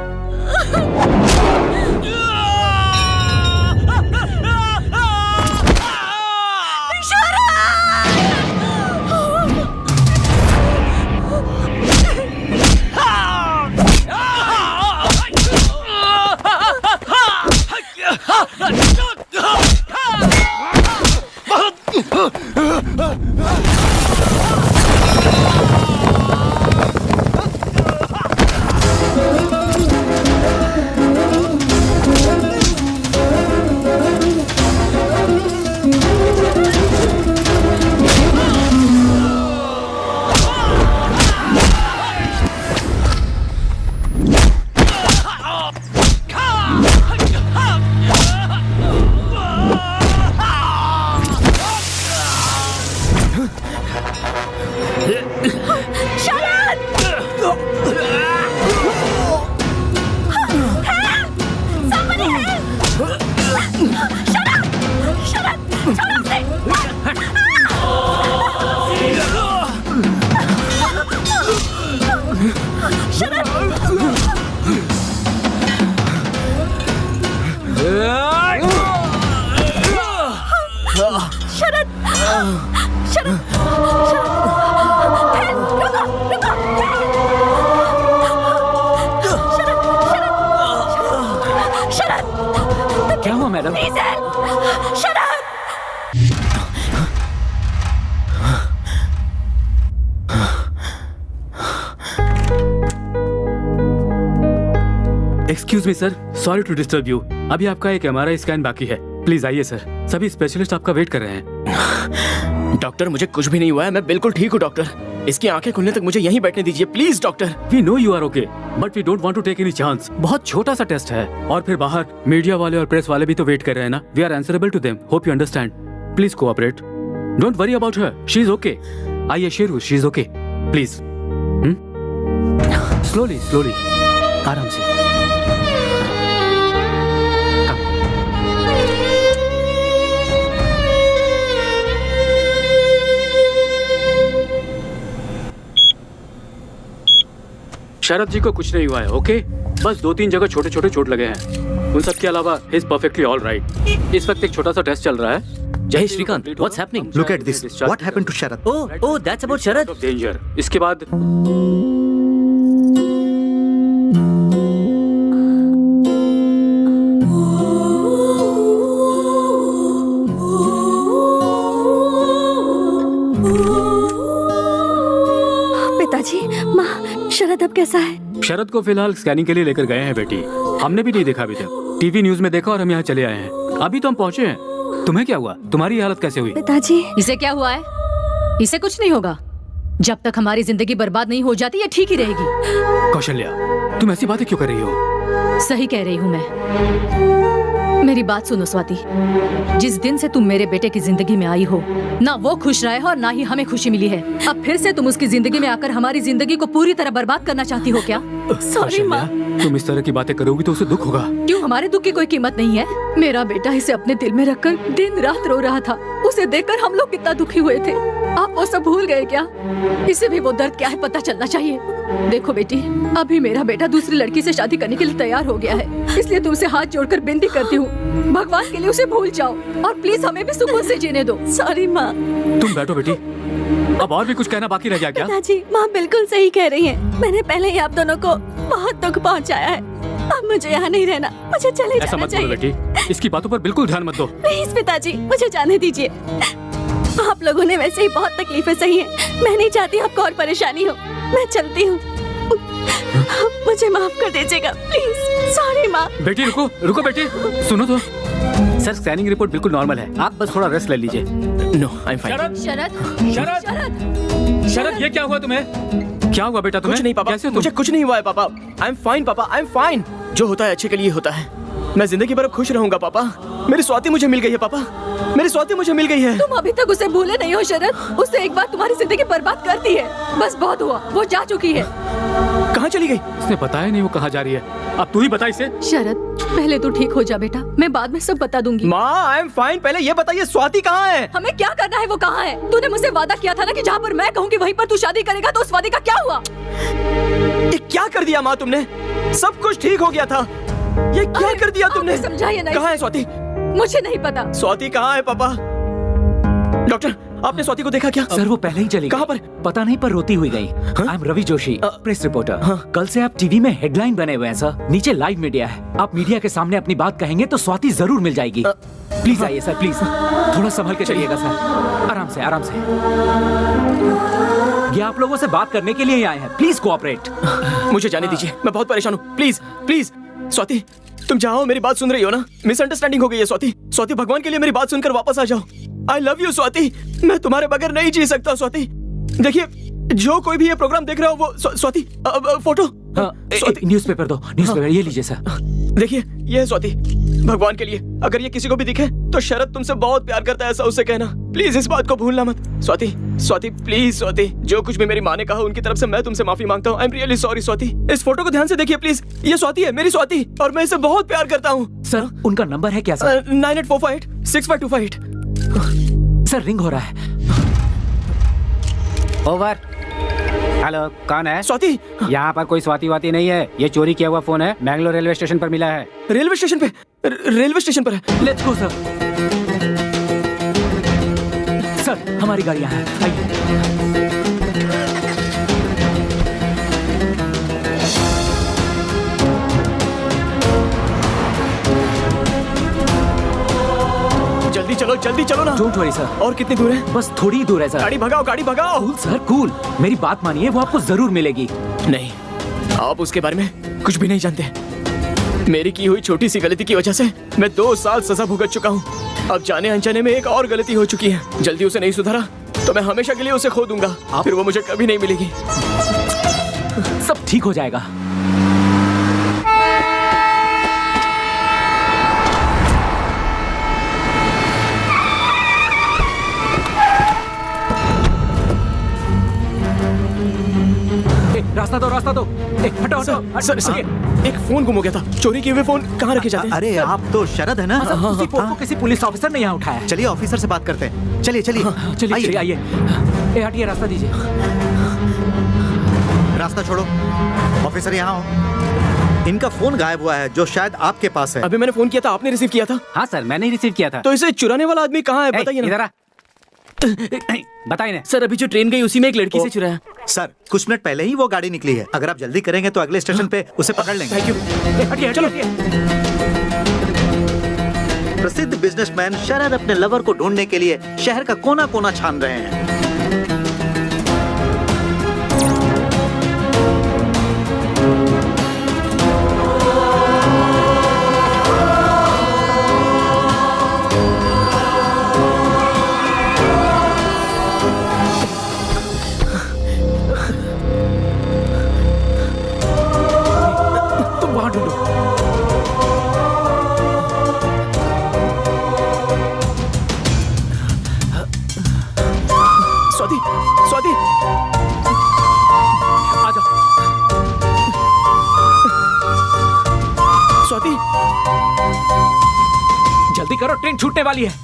क्या हुआ madam? Excuse me sir, sorry to disturb you. अभी आपका एक MRI स्कैन बाकी है। प्लीज आइए सर, सभी स्पेशलिस्ट आपका वेट कर रहे हैं। डॉक्टर, मुझे कुछ भी नहीं हुआ है, मैं बिल्कुल ठीक हूँ डॉक्टर। इसकी आंखें खुलने तक मुझे यहीं बैठने दीजिए please doctor. We know you are okay, but we don't want to take any chance. बहुत छोटा सा टेस्ट है, और फिर बाहर मीडिया वाले और प्रेस वाले भी तो वेट कर रहे हैं ना। We are answerable to them. Hope you understand. Please cooperate. Don't worry about her, she is okay. I assure you she is okay. Please slowly slowly, आराम से। शरद जी को कुछ नहीं हुआ है, ओके? बस 2-3 जगह छोटे छोटे चोट लगे हैं। उन सब के अलावा he is perfectly all right. इस वक्त एक छोटा सा टेस्ट चल रहा है। Jai Shrikant, what's happening? Look at this. What happened to Sharad? Oh, that's about Sharad. Danger. इसके बाद पिताजी, माँ, शरद कैसा है? शरद को फिलहाल स्कैनिंग के लिए लेकर गए हैं बेटी। हमने भी नहीं देखा अभी तक। टीवी न्यूज में देखा और हम यहाँ चले आए हैं। अभी तो हम पहुँचे हैं। तुम्हें क्या हुआ? तुम्हारी हालत कैसे हुई? पिताजी, इसे क्या हुआ है? इसे कुछ नहीं होगा। जब तक हमारी जिंदगी बर्बाद नहीं हो जाती ये ठीक ही रहेगी। कौशल्या, तुम ऐसी बातें क्यों कर रही हो? सही कह रही हूँ मैं। मेरी बात सुनो स्वाति, जिस दिन से तुम मेरे बेटे की जिंदगी में आई हो, ना वो खुश रहा है और ना ही हमें खुशी मिली है। अब फिर से तुम उसकी जिंदगी में आकर हमारी जिंदगी को पूरी तरह बर्बाद करना चाहती हो क्या? सॉरी माँ। तुम इस तरह की बातें करोगी तो उसे दुख होगा। क्यों, हमारे दुख की कोई कीमत नहीं है? मेरा बेटा इसे अपने दिल में रखकर दिन रात रो रहा था। उसे देखकर हम लोग कितना दुखी हुए थे। आप वो सब भूल गए क्या? इसे भी वो दर्द क्या है पता चलना चाहिए। देखो बेटी, अभी मेरा बेटा दूसरी लड़की से शादी करने के लिए तैयार हो गया है, इसलिए तुमसे हाथ जोड़कर विनती करती हूँ, भगवान के लिए उसे भूल जाओ और प्लीज हमें भी सुकून से जीने दो। सॉरी माँ। तुम बैठो बेटी। अब और भी कुछ कहना बाकी रह गया क्या? पिताजी, माँ बिल्कुल सही कह रही है। मैंने पहले ही आप दोनों को बहुत दुख पहुँचाया है। अब मुझे यहाँ नहीं रहना, मुझे चले ऐसा जाना मत बोलो चाहिए। बेटी, इसकी बातों पर बिल्कुल ध्यान मत दो। प्लीज पिताजी, मुझे जाने दीजिए। आप लोगों ने वैसे ही बहुत तकलीफें सही हैं। मैं नहीं चाहती आपको और परेशानी हो। मैं चलती हूँ। मुझे माफ कर दीजिएगा प्लीज। सॉरी माँ। बेटी रुको, रुको बेटी, सुनो तो। सर, स्कैनिंग रिपोर्ट बिल्कुल नॉर्मल है। आप बस थोड़ा रेस्ट ले लीजिए। No, I am fine. Sharad, Sharad, Sharad, Sharad, Sharad, ये क्या हुआ तुम्हें? क्या हुआ बेटा तुम्हें? कुछ नहीं पापा, कैसे हो मुझे कुछ नहीं हुआ है पापा। आई एम फाइन पापा, आई एम फाइन। जो होता है अच्छे के लिए होता है। मैं जिंदगी भर खुश रहूंगा पापा। मेरी स्वाति मुझे मिल गई है पापा, मेरी स्वाति मुझे मिल गई है। तुम अभी तक उसे भूले नहीं हो शरद। उसने एक बार तुम्हारी जिंदगी बर्बाद कर दी है। बस बहुत हुआ, वो जा चुकी है। कहाँ चली गई? इसने बताया नहीं वो कहाँ जा रही है। अब तू ही बता इसे। शरद, पहले तू ठीक हो जा बेटा, मैं बाद में सब बता दूंगी। माँ, आई एम फाइन। पहले ये बताइए स्वाति कहाँ है? हमें क्या करना है वो कहाँ है? तूने मुझसे वादा किया था ना कि जहाँ पर मैं कहूँगी वहीं पर तू शादी करेगा, तो उस वादे का क्या हुआ? ये क्या कर दिया माँ तुमने? सब कुछ ठीक हो गया था, ये क्या कर दिया तुमने? समझाइए नहीं। कहाँ है स्वाति? मुझे नहीं पता। स्वाति कहाँ है पापा? डॉक्टर, आपने स्वाति को देखा क्या? सर, वो पहले ही चली गई। कहाँ पर? पता नहीं, पर रोती हुई गई। I am Ravi Joshi, press reporter. कल से आप टीवी में हेडलाइन बने हुए हैं सर। नीचे लाइव मीडिया है। आप मीडिया के सामने अपनी बात कहेंगे तो स्वाति जरूर मिल जाएगी। प्लीज आइए सर, प्लीज। थोड़ा संभल के चलिएगा सर। आराम से, आराम से। ये आप लोगों से बात करने के लिए ही आए हैं। Please cooperate. मुझे जाने दीजिए, मैं बहुत परेशान हूँ। Please, please. स्वाति, तुम जहाँ हो मेरी बात सुन रही हो ना? मिसअंडरस्टैंडिंग हो गई है स्वाति। स्वाति, भगवान के लिए मेरी बात सुनकर वापस आ जाओ। आई लव यू स्वाति। मैं तुम्हारे बगैर नहीं जी सकता स्वाति। देखिए, जो कोई भी ये प्रोग्राम देख रहा हो वो स्वाति, फोटो। न्यूज़पेपर दो, न्यूज़पेपर। ये लीजिए सर। देखिए, ये है स्वाति। भगवान के लिए अगर ये किसी को भी दिखे तो शरद तुमसे बहुत प्यार करता है, ऐसा उससे कहना। प्लीज इस बात को भूलना मत। स्वाति, स्वाति, प्लीज स्वाति। जो कुछ भी मेरी माँ ने कहा उनकी तरफ से मैं तुमसे माफी मांगता हूँ। आई एम रियली सॉरी स्वाति। इस फोटो को ध्यान से देखिए प्लीज। ये स्वाति है, मेरी स्वाति, और मैं इसे बहुत प्यार करता हूँ। सर, उनका नंबर है क्या सर? 9845865258। सर, रिंग हो रहा है। ओवर। हेलो, कौन है? स्वाति। यहाँ पर कोई स्वाति वाती नहीं है। ये चोरी किया हुआ फोन है। मैंगलोर रेलवे स्टेशन पर मिला है। रेलवे स्टेशन पे? रेलवे स्टेशन पर है। Let's go sir. सर, हमारी गाड़ी यहाँ है, आइए। जल्दी चलो ना। Don't worry sir. और कितनी दूर है? बस थोड़ी ही दूर है सर। गाड़ी भगाओ, गाड़ी भगाओ। Cool sir, cool. मेरी बात मानिए, वो आपको जरूर मिलेगी। नहीं, आप उसके बारे में कुछ भी नहीं जानते। मेरी की हुई छोटी सी गलती की वजह से मैं 2 साल सजा भुगत चुका हूँ। अब जाने अनजाने में एक और गलती हो चुकी है। जल्दी उसे नहीं सुधारा तो मैं हमेशा के लिए उसे खो दूंगा। फिर वो मुझे कभी नहीं मिलेगी। सब ठीक हो जाएगा। रास्ता दो, रास्ता दो। हटो, हटो। सर, एक फोन गुम हो गया था। चोरी किए हुए फोन कहाँ रखे जाते हैं? अरे आप तो शरद है ना? उसी फोन को किसी पुलिस ऑफिसर ने यहाँ उठाया। चलिए ऑफिसर से बात करते हैं। चलिए चलिए चलिए आइए। हटिए, रास्ता दीजिए। रास्ता छोड़ो। ऑफिसर यहाँ हो। इनका फोन गायब हुआ है जो शायद आपके पास है। अभी मैंने फोन किया था, आपने रिसीव किया था? हाँ सर, मैंने ही रिसीव किया था। तो इसे चुराने वाला आदमी कहाँ है बताइए ना। बताइए ना सर। अभी जो ट्रेन गई उसी में एक लड़की से चुराया। सर, कुछ मिनट पहले ही वो गाड़ी निकली है। अगर आप जल्दी करेंगे तो अगले स्टेशन पे उसे पकड़ लेंगे। Thank you. हटिए, चलो। प्रसिद्ध बिजनेसमैन शरद अपने लवर को ढूंढने के लिए शहर का कोना कोना छान रहे हैं। जल्दी करो, ट्रेन छूटने वाली है।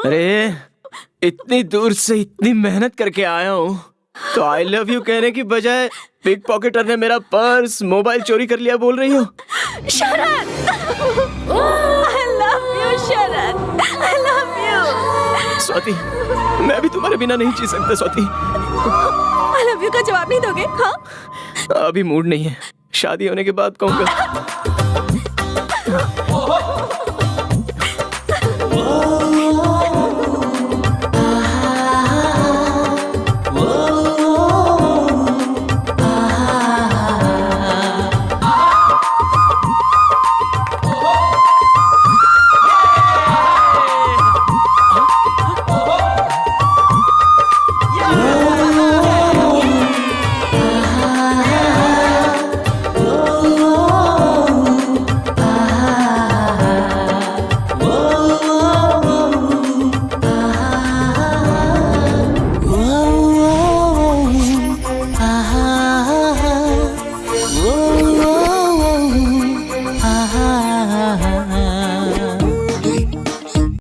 अरे इतनी दूर से इतनी मेहनत करके आया हूँ तो आई लव यू कहने की बजाय पिक पॉकेटर ने मेरा पर्स मोबाइल चोरी कर लिया बोल रही हो। शरद, I love you, Sharad, I love you। Swati, मैं भी तुम्हारे बिना नहीं जी सकता स्वाति। I love you का जवाब नहीं दोगे? हाँ? अभी मूड नहीं है, शादी होने के बाद कहूँगा।